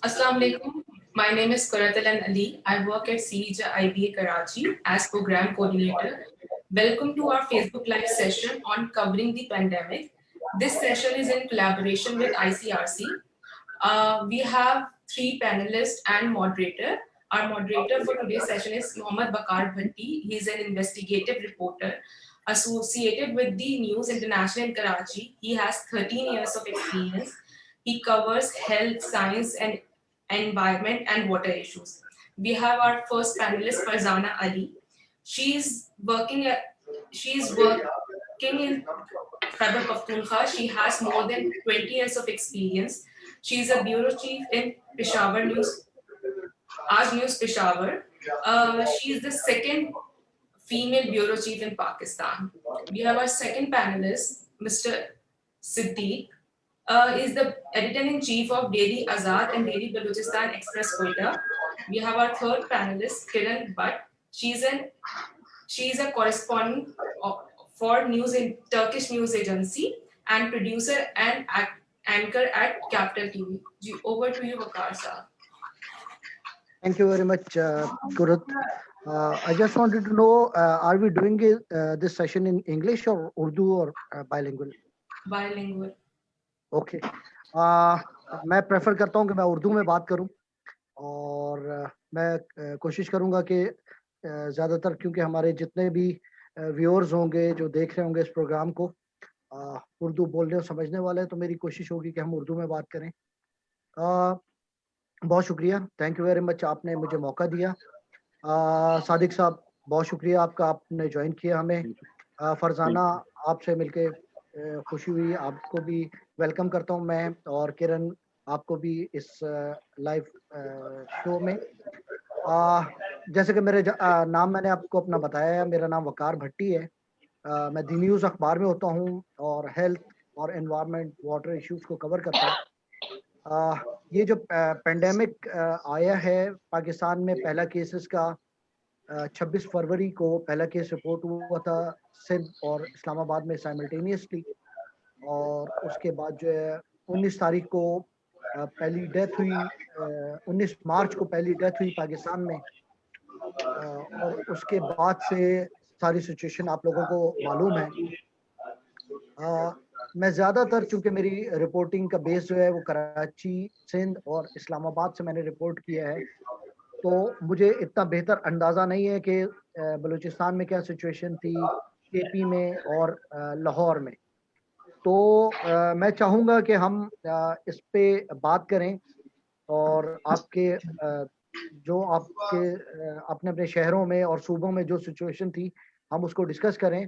Assalamu alaikum. My name is Qurratulan Ali. I work at CEJ IBA Karachi as program coordinator. Welcome to our Facebook Live session on covering the pandemic. This session is in collaboration with ICRC. We have three panelists and moderator. Our moderator for today's session is Mohammad Bakar Bhatti. He is an investigative reporter associated with the News International in Karachi. He has 13 years of experience. He covers health, science, and environment and water issues. We have our first panelist, Farzana Ali. She's working in Khyber Pakhtunkhwa. She has more than 20 years of experience. She is a bureau chief in Peshawar News, Aaj News Peshawar. She is the second female bureau chief in Pakistan. We have our second panelist, Mr. Siddiq. Is the editor-in-chief of Daily Azad and Daily Balochistan Express Quetta. We have our third panelist, Kiran Bhatt. She is a correspondent for news in Turkish news agency and producer and anchor at Capital TV. Over to you, Waqar sir. Thank you very much, Kurat. I just wanted to know, are we doing this session in English or Urdu or bilingual? Bilingual. Okay. मैं prefer करता हूँ कि मैं उर्दू में बात करूँ और मैं कोशिश करूँगा कि ज़्यादातर क्योंकि हमारे जितने भी व्यूअर्स होंगे जो देख रहे होंगे इस प्रोग्राम को उर्दू बोलने और समझने वाले हैं, तो मेरी कोशिश होगी कि हम उर्दू में बात करें। बहुत शुक्रिया, थैंक यू वेरी मच, आपने मुझे मौका दिया। सादिक साहब, बहुत शुक्रिया आपका, आपने ज्वाइन किया हमें। फरजाना, आपसे मिलके खुशी हुई, आपको भी वेलकम करता हूं मैं, और किरण आपको भी इस लाइव शो में। जैसे कि मेरे नाम मैंने आपको अपना बताया है, मेरा नाम वकार भट्टी है। मैं दी न्यूज़ अखबार में होता हूं और हेल्थ और एनवायरनमेंट वाटर इश्यूज को कवर करता हूं। ये जो पेंडेमिक आया है पाकिस्तान में, पहला केसेस का 26 फरवरी को पहला केस रिपोर्ट हुआ था सिंध और इस्लामाबाद में साइमल्टेनियसली, और उसके बाद जो है 19 तारीख को पहली डेथ हुई, 19 मार्च को पहली डेथ हुई पाकिस्तान में, और उसके बाद से सारी सिचुएशन आप लोगों को मालूम है। मैं ज़्यादातर चूँकि मेरी रिपोर्टिंग का बेस जो है वो कराची, सिंध और इस्लामाबाद से मैंने रिपोर्ट किया है, तो मुझे इतना बेहतर अंदाज़ा नहीं है कि बलूचिस्तान में क्या सिचुएशन थी, केपी में और लाहौर में। तो मैं चाहूँगा कि हम इस पे बात करें और आपके जो आपके अपने अपने शहरों में और सूबों में जो सिचुएशन थी हम उसको डिस्कस करें।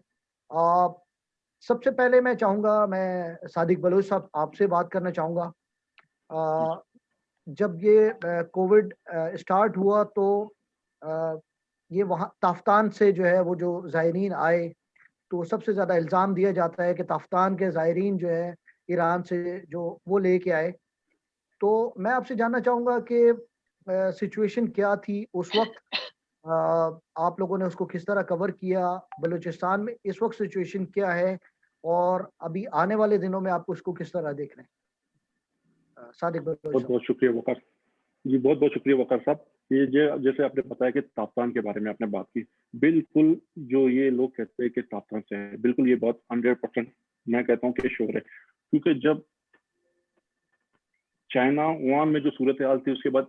सबसे पहले मैं चाहूँगा, मैं सादिक बलोच साहब आपसे बात करना चाहूँगा। जब ये कोविड स्टार्ट हुआ तो ये वहाँ ताफ्तान से जो है वो जो ज़ायरीन आए, तो सबसे ज़्यादा इल्ज़ाम दिया जाता है कि ताफ्तान के ज़ायरीन जो है ईरान से जो वो लेके आए। तो मैं आपसे जानना चाहूँगा कि सिचुएशन क्या थी उस वक्त, आप लोगों ने उसको किस तरह कवर किया, बलूचिस्तान में इस वक्त सिचुएशन क्या है और अभी आने वाले दिनों में आप उसको किस तरह देख रहे हैं? सादिक बलोच। बहुत बहुत शुक्रिया वकार जी, बहुत बहुत शुक्रिया वकार साहब। ये जैसे आपने बताया कि ताफ्तान के बारे में आपने बात की, बिल्कुल जो ये लोग कहते हैं कि ताफ्तान से है, बिल्कुल ये बात 100% मैं कहता हूँ कि श्योर है, क्योंकि जब चाइना वुहान में जो सूरत हाल थी उसके बाद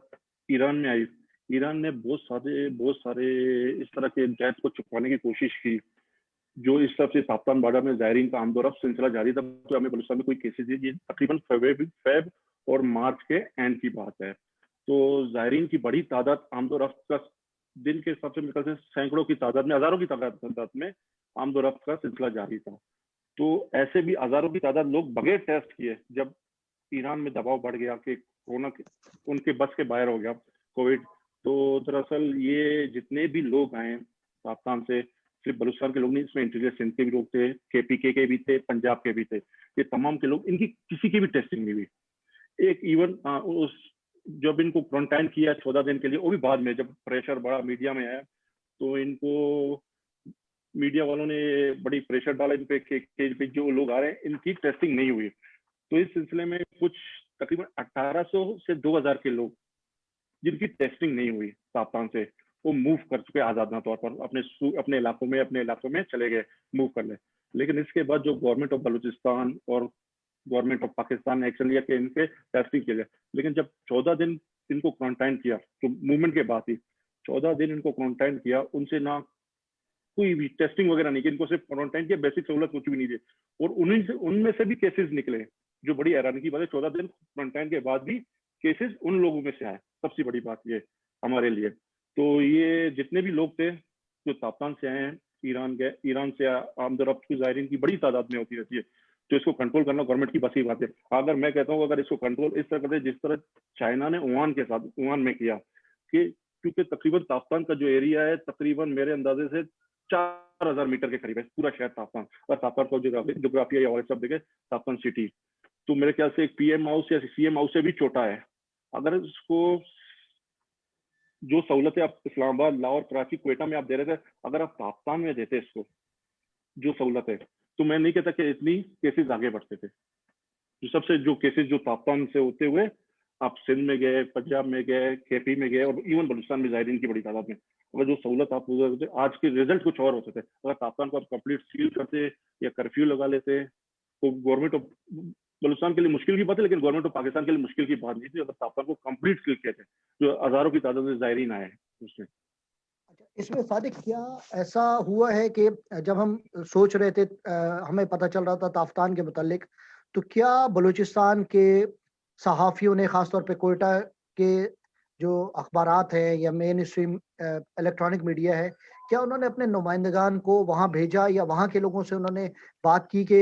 ईरान में आई, ईरान ने बहुत सारे इस तरह के डेथ को छुपाने की कोशिश की। जो इस तरफ से ताफ्तान बाड़ा में ज़ायरीन का आमदोरफ्त सिलसिला जारी था, तो हमें बलूचिस्तान में कोई केसेस ये तकरीबन फेब और मार्च के एंड की बात है। तो ज़ायरीन की बड़ी तादाद आमदोरफ्त का दिन के हिसाब से मेरे ख्याल से सैकड़ों की तादाद में, हज़ारों की तादाद में आमदोरफ्त का सिलसिला जारी था। तो ऐसे भी हज़ारों की तादाद लोग बगैर टेस्ट किए, जब ईरान में दबाव बढ़ गया कि कोरोना उनके बस के बाहर हो गया कोविड, तो दरअसल ये जितने भी लोग आए ताफ्तान से, सिर्फ बलूचिस्तान के लोग नहीं, इसमें इंटीरियर सिंध के भी लोग थे, केपीके के भी थे, पंजाब के भी थे, ये तमाम के लोग, इनकी किसी की भी टेस्टिंग नहीं हुई। एक इवन उस जब इनको क्वारंटाइन किया 14 दिन के लिए, वो भी बाद में जब प्रेशर बड़ा मीडिया में आया, तो इनको मीडिया वालों ने बड़ी प्रेशर डाला इन पे कि जो लोग आ रहे हैं इनकी टेस्टिंग नहीं हुई। तो इस सिलसिले में कुछ तकरीबन 1800 से 2000 के लोग जिनकी टेस्टिंग नहीं हुई तापमान से, वो मूव कर चुके आजादना तौर पर, अपने इलाकों में चले गए, मूव कर ले। लेकिन इसके बाद जो गवर्नमेंट ऑफ बलूचिस्तान और गवर्नमेंट ऑफ पाकिस्तान ने एक्शन लिया कि इनके टेस्टिंग के लिए, लेकिन जब 14 दिन इनको क्वारंटाइन किया, तो मूवमेंट के बाद ही 14 दिन इनको क्वारंटाइन किया, उनसे ना कोई भी टेस्टिंग वगैरह नहीं की, इनको सिर्फ क्वारंटाइन की, बेसिक सहूलत कुछ भी नहीं दी। और उनमें से भी केसेस निकले, जो बड़ी हैरानी की बात है, 14 दिन क्वारंटाइन के बाद भी केसेस उन लोगों में से आए। सबसे बड़ी बात ये हमारे लिए, तो ये जितने भी लोग थे जो तापमान से आए हैं, ईरान से आमद रफ्त की ज़ायरीन की बड़ी तादाद में होती रहती है, तो इसको कंट्रोल करना गवर्नमेंट की बस की बात है। अगर मैं कहता हूँ अगर इसको कंट्रोल इस तरह करते जिस तरह चाइना ने ओमान में किया, कि क्योंकि तकरीबन तापमान का जो एरिया है तकरीबन मेरे अंदाजे से 4000 मीटर के करीब है पूरा शहर तापमान, और तापमान को जोग्राफिया या और सब देखे तापमान सिटी, तो मेरे ख्याल से एक पीएम हाउस या सीएम हाउस से भी छोटा है। अगर इसको जो सहूलतें आप इस्लामाबाद, लाहौर, कराची, क्वेटा में आप दे रहे थे, अगर आप तापमान में देते इसको जो सहूलत है, तो मैं नहीं कहता कि इतनी केसेस आगे बढ़ते थे। जो केसेस जो तापमान से होते हुए आप सिंध में गए, पंजाब में गए, केपी में गए, और इवन बलूचिस्तान में ज़ायरीन की बड़ी तादाद में, अगर जो सहूलत आप होते, आज के रिजल्ट कुछ और होते थे। अगर तापमान को आप कंप्लीट सील करते या कर्फ्यू लगा लेते, तो गवर्नमेंट ऑफ बलूचिस्तान के लिए मुश्किल की बात है, लेकिन गवर्नमेंट ऑफ पाकिस्तान के लिए मुश्किल की बात नहीं थी अगर तापमान को कंप्लीट सील किया थे, जो हजारों की तादाद में ज़ायरीन आए उसमें। अच्छा, इसमें सादिक क्या ऐसा हुआ है कि जब हम सोच रहे थे, हमें पता चल रहा था ताफ्तान के मुतालिक, तो क्या बलूचिस्तान के सहाफ़ियों ने, ख़ासतौर पे कोयटा के जो अखबारात हैं या मेन स्ट्रीम इलेक्ट्रॉनिक मीडिया है, क्या उन्होंने अपने नुमाइंदगान को वहाँ भेजा या वहाँ के लोगों से उन्होंने बात की कि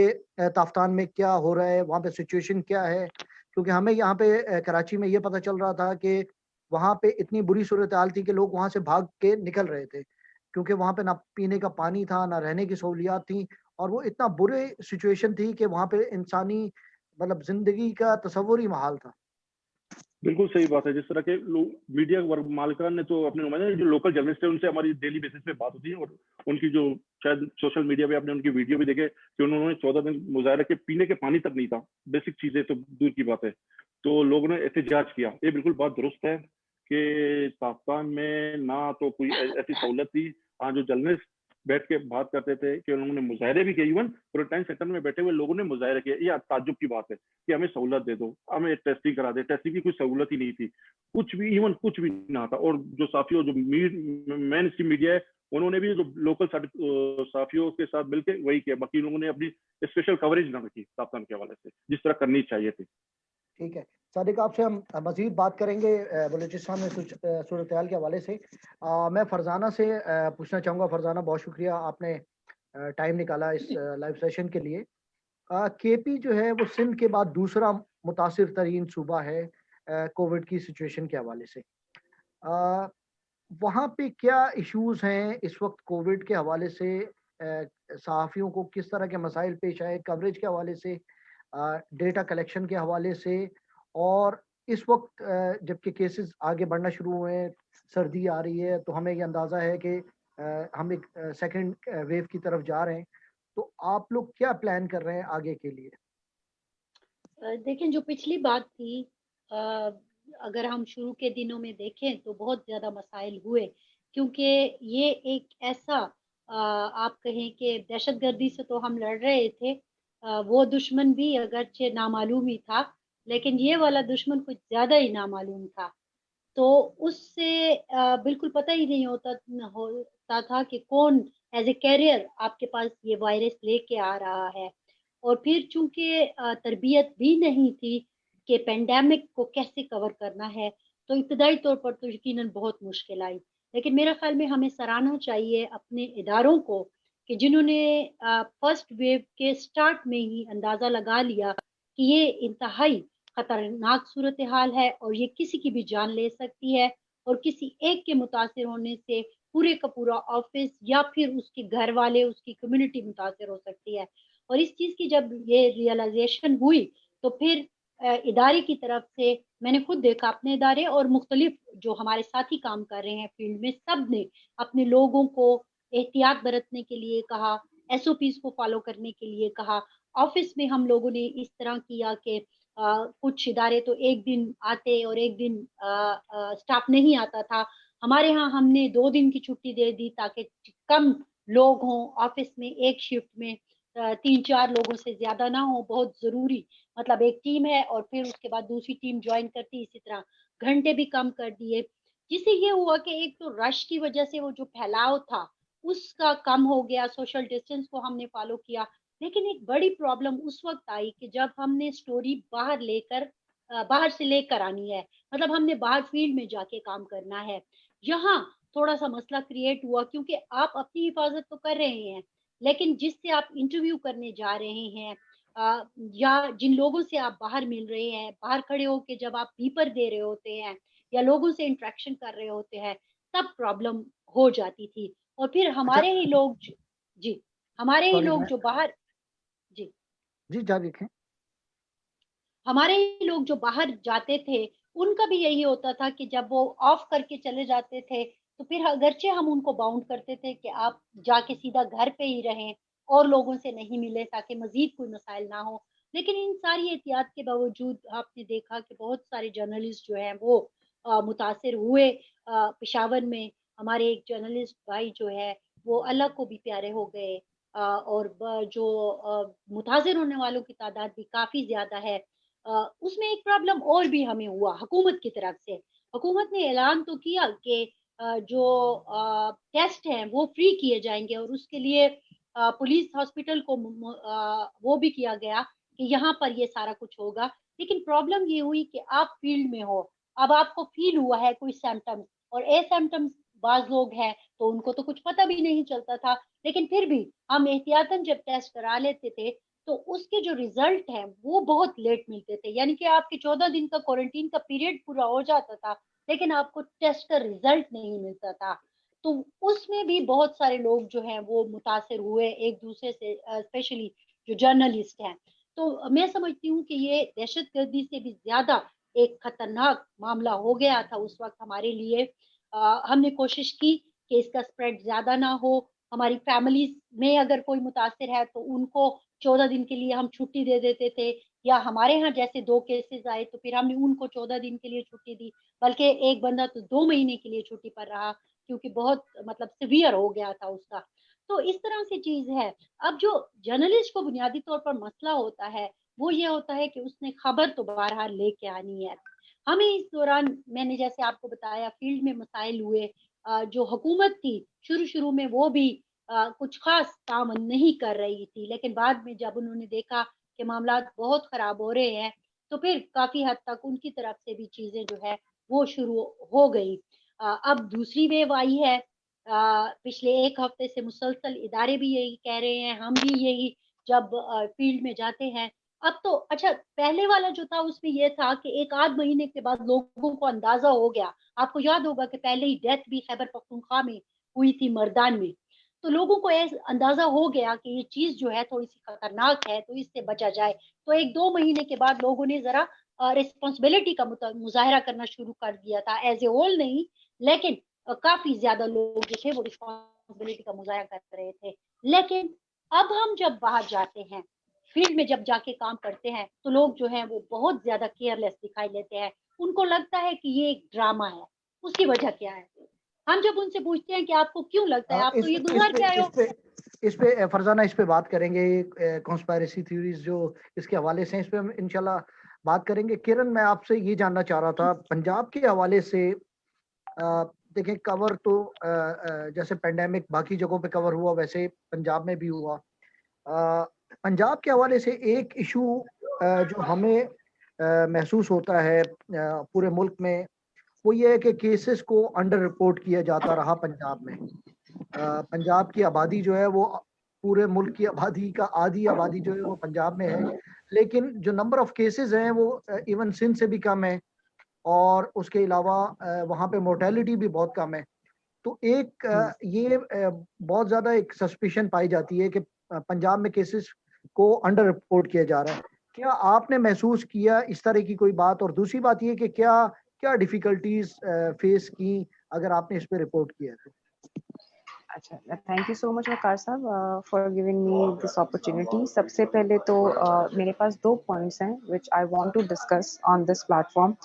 ताफ्तान में क्या हो रहा है, वहाँ पे सिचुएशन क्या है? क्योंकि हमें यहाँ पे कराची में ये पता चल रहा था कि वहाँ पे इतनी बुरी सूरत-हाल थी कि लोग वहाँ से भाग के निकल रहे थे, क्योंकि वहाँ पे ना पीने का पानी था, ना रहने की सहूलियात थी, और वो इतना बुरे सिचुएशन थी कि वहाँ पे इंसानी मतलब ज़िंदगी का तसव्वुर ही महाल था। बिल्कुल सही बात है। जिस तरह के लोग मीडिया वर्ग मालिकान ने तो अपने नुमाइंदे, जो लोकल जर्नलिस्ट है उनसे हमारी डेली बेसिस पे बात होती है, और उनकी जो शायद सोशल मीडिया पे आपने उनकी वीडियो भी देखे कि उन्होंने 14 दिन मुजाहरा के पीने के पानी तक नहीं था, बेसिक चीजें तो दूर की बात है। तो लोगों ने एहतजाज किया, ये बिल्कुल बात दुरुस्त है कि पाकिस्तान में ना तो कोई ऐसी सहूलत थी। हाँ, जो जर्नलिस्ट बैठ के बात करते थे कि उन्होंने मुजाहरे भी किए, इवन क्वारंटाइन सेंटर में बैठे हुए लोगों ने मुजाहरे किए। ये ताज्जुब की बात है कि हमें सहूलत दे दो, हमें टेस्टिंग करा दे। टेस्टिंग की कोई सहूलत ही नहीं थी, कुछ भी, इवन कुछ भी ना था। और जो साफियों, जो मेन स्ट्रीम मीडिया है, उन्होंने भी जो लोकल साफियों के साथ मिलकर वही किया। बाकी लोगों ने अपनी स्पेशल कवरेज ना रखी तापमान के हवाले से, जिस तरह करनी चाहिए थी। ठीक है। सादिक, आपसे हम मज़ीद बात करेंगे बलूचिस्तान में सूरत-हाल के हवाले से। मैं फरज़ाना से पूछना चाहूँगा। फरज़ाना, बहुत शुक्रिया, आपने टाइम निकाला इस लाइव सेशन के लिए। केपी जो है वो सिंध के बाद दूसरा मुतासिर तरीन सूबा है कोविड की सिचुएशन के हवाले से। अ, वहाँ पे क्या इश्यूज़ हैं इस वक़्त कोविड के हवाले से? सहाफ़ियों को किस तरह के मसाइल पेश आए कवरेज के हवाले से, डेटा कलेक्शन के हवाले से? और इस वक़्त जबकि केसेस आगे बढ़ना शुरू हुए हैं, सर्दी आ रही है, तो हमें ये अंदाज़ा है कि हम एक सेकंड वेव की तरफ जा रहे हैं। तो आप लोग क्या प्लान कर रहे हैं आगे के लिए? देखें, जो पिछली बात थी, अ, अगर हम शुरू के दिनों में देखें तो बहुत ज़्यादा मसाइल हुए, क्योंकि ये एक ऐसा, आप कहें कि दहशतगर्दी से तो हम लड़ रहे थे, वो दुश्मन भी अगरचे नामालूम ही था, लेकिन ये वाला दुश्मन कुछ ज़्यादा ही नामालूम था। तो उससे बिल्कुल पता ही नहीं होता था कि कौन एज ए कैरियर आपके पास ये वायरस लेके आ रहा है। और फिर चूंकि तरबियत भी नहीं थी कि पेंडेमिक को कैसे कवर करना है, तो इब्तदाई तौर पर तो यकीनन बहुत मुश्किल आई। लेकिन मेरा ख्याल में हमें सराहना चाहिए अपने इदारों को कि जिन्होंने फर्स्ट वेव के स्टार्ट में ही अंदाज़ा लगा लिया कि ये इंतहाई खतरनाक सूरत हाल है और ये किसी की भी जान ले सकती है, और किसी एक के मुतासिर होने से पूरे का पूरा ऑफिस या फिर उसके घर वाले, उसकी कम्युनिटी मुतासिर हो सकती है। और इस चीज़ की जब ये रियलाइजेशन हुई, तो फिर इदारे की तरफ से, मैंने खुद देखा अपने इदारे और मुख्तलिफ जो हमारे साथी काम कर रहे हैं फील्ड में, सब ने अपने लोगों को एहतियात बरतने के लिए कहा, एसओपीज को फॉलो करने के लिए कहा, ऑफिस में हम लोगों ने इस तरह किया कि कुछ इदारे तो एक दिन आते और एक दिन स्टाफ नहीं आता था। हमारे यहाँ हमने 2 दिन की छुट्टी दे दी ताकि कम लोग हों ऑफिस में, एक शिफ्ट में 3-4 लोगों से ज्यादा ना हो, बहुत जरूरी। मतलब एक टीम है और फिर उसके बाद दूसरी टीम ज्वाइन करती, इसी तरह घंटे भी कम कर दिए, जिससे ये हुआ कि एक तो रश की वजह से वो जो फैलाव था उसका कम हो गया, सोशल डिस्टेंस को हमने फॉलो किया। लेकिन एक बड़ी प्रॉब्लम उस वक्त आई कि जब हमने स्टोरी बाहर से लेकर आनी है, मतलब हमने बाहर फील्ड में जाके काम करना है। यहाँ थोड़ा सा मसला क्रिएट हुआ क्योंकि आप अपनी हिफाजत तो कर रहे हैं, लेकिन जिससे आप इंटरव्यू करने जा रहे हैं या जिन लोगों से आप बाहर मिल रहे हैं, बाहर खड़े होके जब आप पेपर दे रहे होते हैं या लोगों से इंटरेक्शन कर रहे होते हैं, तब प्रॉब्लम हो जाती थी। और फिर अच्छा, जी, हमारे ही सॉरी लोग मैं, जो बाहर जी, जी जारी रखें। हमारे ही लोग जो बाहर जाते थे, उनका भी यही होता था कि जब वो ऑफ करके चले जाते थे, तो फिर अगरचे हम उनको बाउंड करते थे कि आप जाके सीधा घर पे ही रहें और लोगों से नहीं मिले ताकि मजीद कोई मसाइल ना हो। लेकिन इन सारी एहतियात के बावजूद आपने देखा कि बहुत सारे जर्नलिस्ट जो हैं वो मुतासिर हुए। पेशावर में हमारे एक जर्नलिस्ट भाई जो है वो अल्लाह को भी प्यारे हो गए। और जो मुतासिर होने वालों की तादाद भी काफी ज्यादा है। उसमें एक प्रॉब्लम और भी हमें हुआ हुकूमत की तरफ से। हुकूमत ने ऐलान तो किया कि जो टेस्ट हैं वो फ्री किए जाएंगे और उसके लिए पुलिस हॉस्पिटल को वो भी किया गया कि यहाँ पर ये सारा कुछ होगा। लेकिन प्रॉब्लम ये हुई कि आप फील्ड में हो, अब आपको फील हुआ है कोई सिम्टम्स, और ए सिम्टम्स बाज लोग हैं तो उनको तो कुछ पता भी नहीं चलता था। लेकिन फिर भी हम एहतियातन जब टेस्ट करा लेते थे तो उसके जो रिजल्ट हैं वो बहुत लेट मिलते थे, यानी कि आपके 14 दिन का क्वारंटीन का पीरियड पूरा हो जाता था लेकिन आपको टेस्ट का रिजल्ट नहीं मिलता था। तो उसमें भी बहुत सारे लोग जो हैं वो मुतासिर हुए एक दूसरे से, स्पेशली जो जर्नलिस्ट हैं। तो मैं समझती हूँ कि ये दहशतगर्दी से भी ज्यादा एक खतरनाक मामला हो गया था उस वक्त हमारे लिए। हमने कोशिश की कि इसका स्प्रेड ज्यादा ना हो। हमारी फैमिली में अगर कोई मुतासिर है तो उनको 14 दिन के लिए हम छुट्टी दे देते थे, या हमारे यहाँ जैसे 2 केसेस आए तो फिर हमने उनको 14 दिन के लिए छुट्टी दी। बल्कि एक बंदा तो 2 महीने के लिए छुट्टी पर रहा क्योंकि बहुत मतलब सिवियर हो गया था उसका। तो इस तरह से चीज है। अब जो जर्नलिस्ट को बुनियादी तौर पर मसला होता है वो ये होता है कि उसने खबर तो बहरहाल लेके आनी है। हमें इस दौरान मैंने जैसे आपको बताया फील्ड में मसाइल हुए। जो हुकूमत थी शुरू शुरू में वो भी कुछ खास काम नहीं कर रही थी, लेकिन बाद में जब उन्होंने देखा कि मामला बहुत खराब हो रहे हैं तो फिर काफी हद तक उनकी तरफ से भी चीजें जो है वो शुरू हो गई। अब दूसरी वेव आई है। पिछले एक हफ्ते से मुसलसल इदारे भी यही कह रहे हैं, हम भी यही जब फील्ड में जाते हैं। अब तो अच्छा, पहले वाला जो था उसमें यह था कि एक आध महीने के बाद लोगों को अंदाजा हो गया। आपको याद होगा कि पहले ही डेथ भी खैबर पख्तूनख्वा में हुई थी, मर्दान में। तो लोगों को ऐसा अंदाजा हो गया कि ये चीज जो है थोड़ी सी खतरनाक है तो इससे बचा जाए। तो 1-2 महीने के बाद लोगों ने जरा रिस्पॉन्सिबिलिटी का मुजाहरा करना शुरू कर दिया था, एज ए होल नहीं, लेकिन काफी ज्यादा लोग जो थे वो रिस्पॉन्सिबिलिटी का मुजाहरा कर रहे थे। लेकिन अब हम जब बाहर जाते हैं, फील्ड में जब जाके काम करते हैं, तो लोग जो हैं वो बहुत ज्यादा केयरलेस दिखाई देते हैं। उनको लगता है कि ये एक ड्रामा है। उसकी वजह क्या है? हम जब उनसे पूछते हैं कि आपको क्यों लगता है, आप तो इस ये इस गुजार पे के आए इस हो। पे इस पे फरजाना, इस पे बात करेंगे। कॉन्स्पायरेसी थ्योरीज जो इसके हवाले से हैं, इस पे हम इंशाल्लाह बात करेंगे। किरण, मैं आपसे ये जानना चाह रहा था पंजाब के हवाले से। देखें, कवर तो जैसे पेंडेमिक बाकी जगहों पे कवर हुआ वैसे पंजाब में भी हुआ। पंजाब के हवाले से एक इशू जो हमें महसूस होता है पूरे मुल्क में, वो ये है कि केसेस को अंडर रिपोर्ट किया जाता रहा पंजाब में। पंजाब की आबादी जो है वो पूरे मुल्क की आबादी का आधी आबादी जो है वो पंजाब में है, लेकिन जो नंबर ऑफ केसेस हैं वो इवन सिंध से भी कम है, और उसके अलावा वहाँ पे मोर्टेलिटी भी बहुत कम है। तो एक ये बहुत ज्यादा एक सस्पिशन पाई जाती है कि पंजाब में केसेस को अंडर रिपोर्ट किया जा रहा है। क्या आपने महसूस किया इस तरह की कोई बात? और दूसरी बात ये कि क्या क्या डिफिकल्टीज फेस की, अगर आपने इस पे रिपोर्ट किया तो? अच्छा, thank you so much Waqar साहब for giving me this opportunity. सबसे पहले तो मेरे पास 2 पॉइंट्स हैं which I want to discuss on this platform,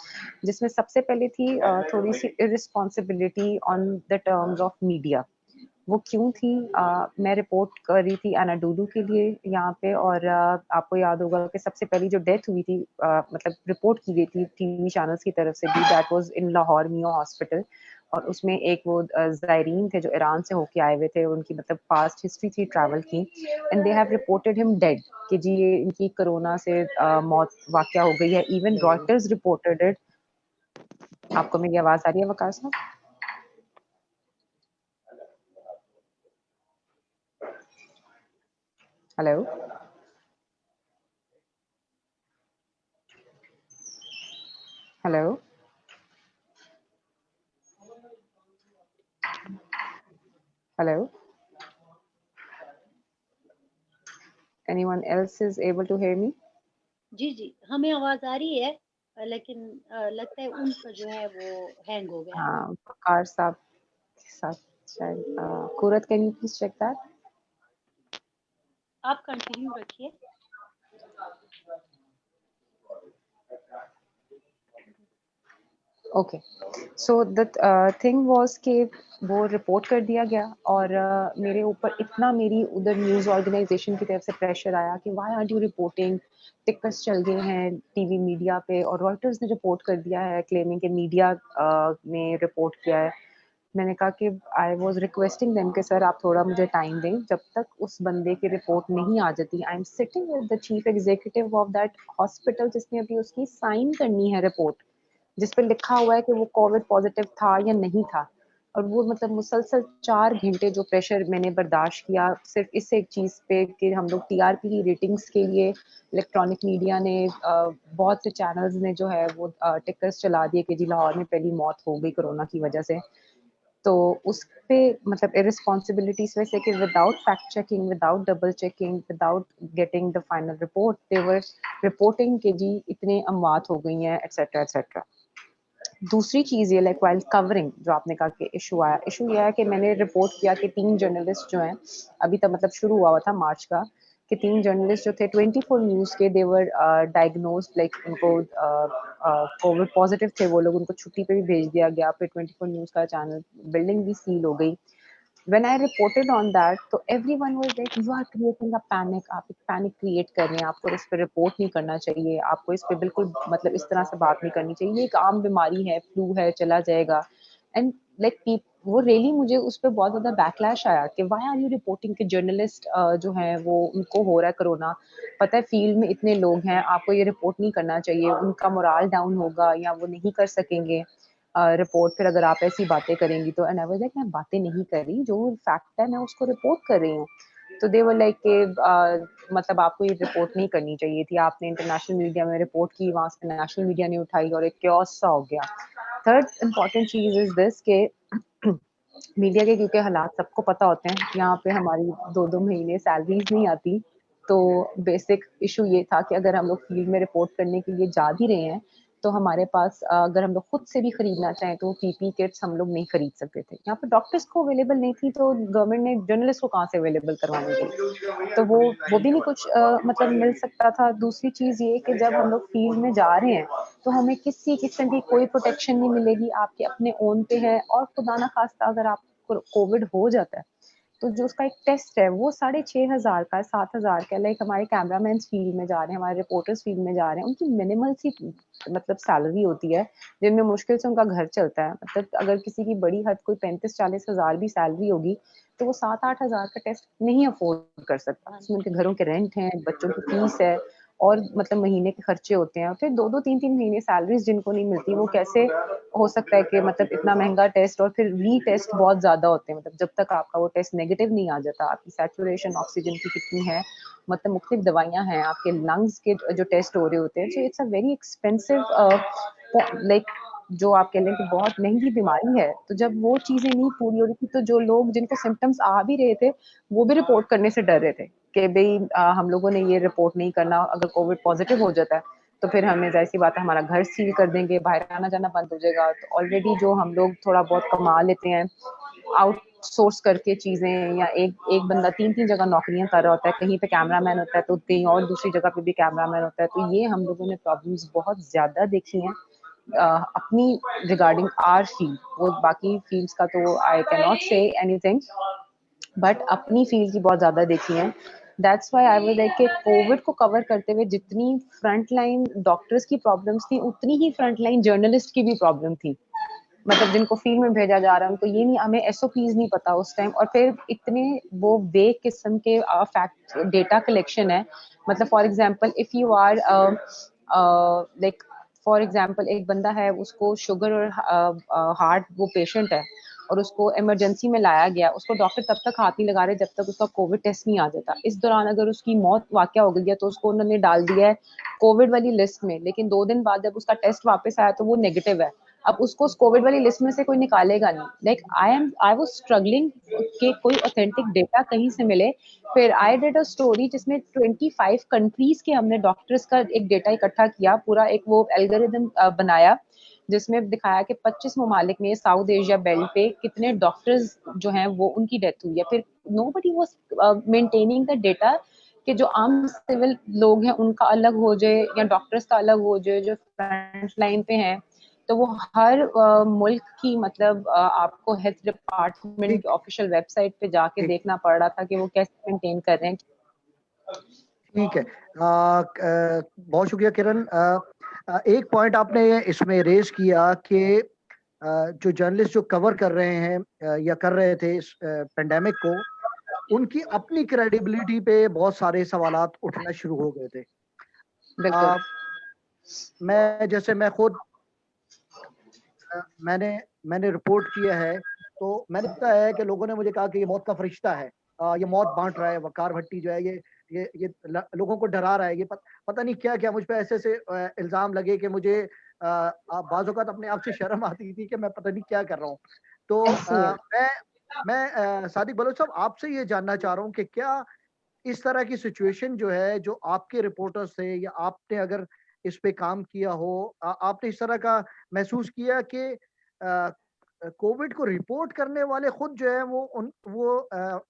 जिसमें सबसे पहले थी थोड़ी सी irresponsibility on the terms of media. वो क्यों थी? मैं रिपोर्ट कर रही थी अनाडोलू के लिए यहाँ पे, और आपको याद होगा कि सबसे पहली जो डेथ हुई थी, मतलब रिपोर्ट की गई थी टीवी चैनल्स की तरफ से भी, that was in Lahore Mayo hospital. और उसमें एक वो ज़ायरीन थे जो ईरान से होके आए हुए थे, उनकी मतलब पास्ट हिस्ट्री थी ट्रैवल की, and they have reported him dead, कि जी ये इनकी कोरोना से मौत वाक़या हो गई है। Even Reuters reported it. आपको मेरी आवाज़ आ रही है वकार साहब? Hello? Hello? Hello? Anyone else is able to hear me? जी, जी, हमें आवाज़ आ रही है, लेकिन लगता है उनका जो है वो हैंग हो गया है। हाँ, वकार साहब के साथ शायद Kurat, can you please check that? आप कंटिन्यू रखिए। Okay, so the thing was कि वो रिपोर्ट कर दिया गया, और मेरे ऊपर इतना, मेरी उधर न्यूज़ ऑर्गेनाइजेशन की तरफ से प्रेशर आया कि why aren't you reporting, tickers चल गए हैं टीवी मीडिया पे, और रॉयटर्स ने रिपोर्ट कर दिया है क्लेमिंग कि मीडिया ने रिपोर्ट किया है। मैंने कहा कि आई वाज रिक्वेस्टिंग देम कि सर आप थोड़ा मुझे टाइम दें, जब तक उस बंदे की रिपोर्ट नहीं आ जाती। I am sitting with the chief executive of that hospital, जिसने अभी उसकी साइन करनी है रिपोर्ट, जिस पे लिखा हुआ है कि वो कोविड पॉजिटिव था या नहीं था। और वो मतलब मुसलसल 4 घंटे जो प्रेशर मैंने बर्दाश्त किया सिर्फ इस एक चीज़ पे कि हम लोग टीआरपी की रेटिंग्स के लिए, इलेक्ट्रॉनिक मीडिया ने बहुत से चैनल्स ने जो है वो टिकर्स चला दिए कि जी लाहौर में पहली मौत हो गई कोरोना की वजह से। तो उस पे मतलब इररिस्पॉन्सिबिलिटी इस वजह से कि without fact checking, without double checking, without getting the final report, they were reporting कि जी इतने अमवात हो गई हैं एटसेट्रा एटसेट्रा। दूसरी चीज़ ये लाइक वाइल कवरिंग जो आपने कहा कि इशू आया, इशू ये है कि मैंने रिपोर्ट किया कि 3 जर्नलिस्ट जो हैं, अभी तक मतलब शुरू हुआ था मार्च का, कि 3 जर्नलिस्ट जो थे 24 न्यूज़ के, दे वर डायग्नोज्ड, लाइक उनको कोविड पॉजिटिव थे वो लोग, उनको छुट्टी पे भी भेज दिया गया। फिर 24 न्यूज़ का चैनल बिल्डिंग भी सील हो गई। When I reported on that, तो everyone was like, you are creating a panic, आप एक पैनिक क्रिएट कर रहे हैं, आपको इस पे रिपोर्ट नहीं करना चाहिए, आपको इस पे बिल्कुल मतलब इस तरह से बात नहीं करनी चाहिए, ये एक आम बीमारी है, फ्लू है, चला जाएगा। एंड लाइक वो रियली मुझे उस पर बहुत ज़्यादा बैकलैश आया कि वाई आर यू रिपोर्टिंग कि जर्नलिस्ट जो हैं वो उनको हो रहा है कोरोना, पता है फील्ड में इतने लोग हैं, आपको ये रिपोर्ट नहीं करना चाहिए, उनका मोराल डाउन होगा या वो नहीं कर सकेंगे रिपोर्ट, फिर अगर आप ऐसी बातें करेंगी तो। एंड आई वाज लाइक मैं बातें नहीं कर रही, जो फैक्ट है मैं उसको रिपोर्ट कर रही हूँ। तो दे वर लाइक कि मतलब आपको ये रिपोर्ट नहीं करनी चाहिए थी, आपने इंटरनेशनल मीडिया में रिपोर्ट की, वहाँ से नेशनल मीडिया ने उठाई और एक क्योस सा हो गया। Third important cheese is this के मीडिया के क्योंकि हालात सबको पता होते हैं, यहाँ पे हमारी 2-2 महीने सैलरीज नहीं आती, तो बेसिक इशू ये था कि अगर हम लोग फील्ड में रिपोर्ट करने के लिए जा भी रहे हैं, तो हमारे पास अगर हम लोग खुद से भी खरीदना चाहें तो पीपी किट्स हम लोग नहीं खरीद सकते थे। यहाँ पे डॉक्टर्स को अवेलेबल नहीं थी, तो गवर्नमेंट ने जर्नलिस्ट को कहाँ से अवेलेबल करवानी थी, तो वो भी नहीं कुछ मतलब मिल सकता था। दूसरी चीज़ ये कि जब हम लोग फील्ड में जा रहे हैं तो हमें किसी किस्म की कोई प्रोटेक्शन नहीं मिलेगी, आपके अपने ओन पे है, और खुदा ना खास्ता अगर आपको कोविड हो जाता है तो जो उसका एक टेस्ट है वो 6,500 का, 7,000 का। लाइक हमारे कैमरामैन फील्ड में जा रहे हैं, हमारे रिपोर्टर्स फील्ड में जा रहे हैं, उनकी मिनिमल सी मतलब सैलरी होती है जिनमें मुश्किल से उनका घर चलता है। मतलब अगर किसी की बड़ी हद कोई 35-40 हज़ार भी सैलरी होगी तो वो 7-8 हज़ार का टेस्ट नहीं अफोर्ड कर सकता। उसमें उनके घरों के रेंट हैं, बच्चों की फीस है, और मतलब महीने के खर्चे होते हैं। फिर 2-2 3-3 महीने सैलरीज जिनको नहीं मिलती, वो कैसे हो सकता है कि मतलब इतना महंगा टेस्ट, और फिर री टेस्ट बहुत ज्यादा होते हैं। मतलब जब तक आपका वो टेस्ट नेगेटिव नहीं आ जाता, आपकी सैचुरेशन ऑक्सीजन की कितनी है, मतलब मुख्तलिफ दवाइयां हैं, आपके लंग्स के जो टेस्ट हो रहे होते हैं, so it's a very expensive like जो आप कह लें कि बहुत महंगी बीमारी है। तो जब वो चीजें नहीं पूरी हो रही थी, तो जो लोग जिनको सिम्टम्स आ भी रहे थे वो भी रिपोर्ट करने से डर रहे थे कि भाई हम लोगों ने ये रिपोर्ट नहीं करना, अगर कोविड पॉजिटिव हो जाता है तो फिर हमें जाहिर सी बात है हमारा घर सील कर देंगे, बाहर आना जाना बंद हो जाएगा। तो ऑलरेडी जो हम लोग थोड़ा बहुत कमा लेते हैं, आउट आउटसोर्स करके चीजें, या एक एक बंदा 3 जगह नौकरियां कर रहा होता है, कहीं पे कैमरामैन होता है तो कहीं और दूसरी जगह पे भी कैमरामैन होता है, तो ये हम लोगों ने प्रॉब्लम्स बहुत ज्यादा देखी हैं अपनी रिगार्डिंग आर फील्ड। वो बाकी फील्ड्स का तो I can not say anything, but अपनी फील्ड की बहुत ज्यादा देखी है। That's why I would like कि कोविड को कवर करते हुए जितनी फ्रंट लाइन डॉक्टर्स की प्रॉब्लम्स थी, उतनी ही फ्रंट लाइन जर्नलिस्ट की भी प्रॉब्लम थी। मतलब जिनको फील्ड में भेजा जा रहा है उनको ये नहीं, हमें एसओपीज नहीं पता उस टाइम, और फिर इतने वो वेग किस्म के फैक्ट डेटा कलेक्शन है। मतलब for example if you are like, for example एक बंदा है, उसको शुगर और हार्ट वो पेशेंट है और उसको इमरजेंसी में लाया गया, उसको डॉक्टर तब तक हाथ नहीं लगा रहे जब तक उसका कोविड टेस्ट नहीं आ जाता। इस दौरान अगर उसकी मौत वाकया हो गई है तो उसको उन्होंने डाल दिया है कोविड वाली लिस्ट में, लेकिन 2 दिन बाद जब उसका टेस्ट वापस आया तो वो नेगेटिव है। अब उसको उस कोविड वाली लिस्ट में से कोई निकालेगा नहीं। लाइक आई वाज स्ट्रगलिंग कि कोई ऑथेंटिक डेटा कहीं से मिले। फिर आई डिड अ स्टोरी जिसमें 25 कंट्रीज के हमने डॉक्टर्स का एक डेटा इकट्ठा किया, पूरा एक वो एल्गोरिदम बनाया जिसमें दिखाया कि 25 ममालिक में साउथ एशिया बेल्ट पे कितने डॉक्टर्स जो हैं वो उनकी डेथ हुई है। फिर nobody was maintaining the data कि जो आम सिविल लोग हैं उनका अलग हो जाए या डॉक्टर्स का अलग हो जाए जो फ्रंट लाइन पे हैं। तो वो हर मुल्क की मतलब आपको हेल्थ डिपार्टमेंट की ठीक ऑफिशियल वेबसाइट पे जाके ठीक देखना पड़ रहा था कि वो कैसे मेंटेन कर रहे हैं। ठीक है। बहुत शुक्रिया किरण। एक पॉइंट आपने इसमें रेज किया कि जो जर्नलिस्ट जो कवर कर रहे हैं या कर रहे थे इस पेंडेमिक को, उनकी अपनी क्रेडिबिलिटी पे बहुत सारे सवालात उठना शुरू हो गए थे। बिल्कुल। मैं खुद मैंने मैंने रिपोर्ट किया है, तो मैंने देखा है कि लोगों ने मुझे कहा कि ये मौत का फरिश्ता है, ये मौत बांट रहा है, वकार भट्टी जो है ये लोगों को डरा रहा है, ये पता नहीं क्या क्या मुझ पे ऐसे से इल्जाम लगे कि मुझे बाज़ औक़ात अपने आप से शर्म आती थी कि मैं पता नहीं क्या कर रहा हूँ। तो मैं सादिक बलोच साहब आपसे ये जानना चाह रहा हूँ कि क्या इस तरह की सिचुएशन जो है, जो आपके रिपोर्टर्स थे या आपने अगर इस पे काम किया हो, आपने इस तरह का महसूस किया कि कोविड को रिपोर्ट करने वाले खुद जो है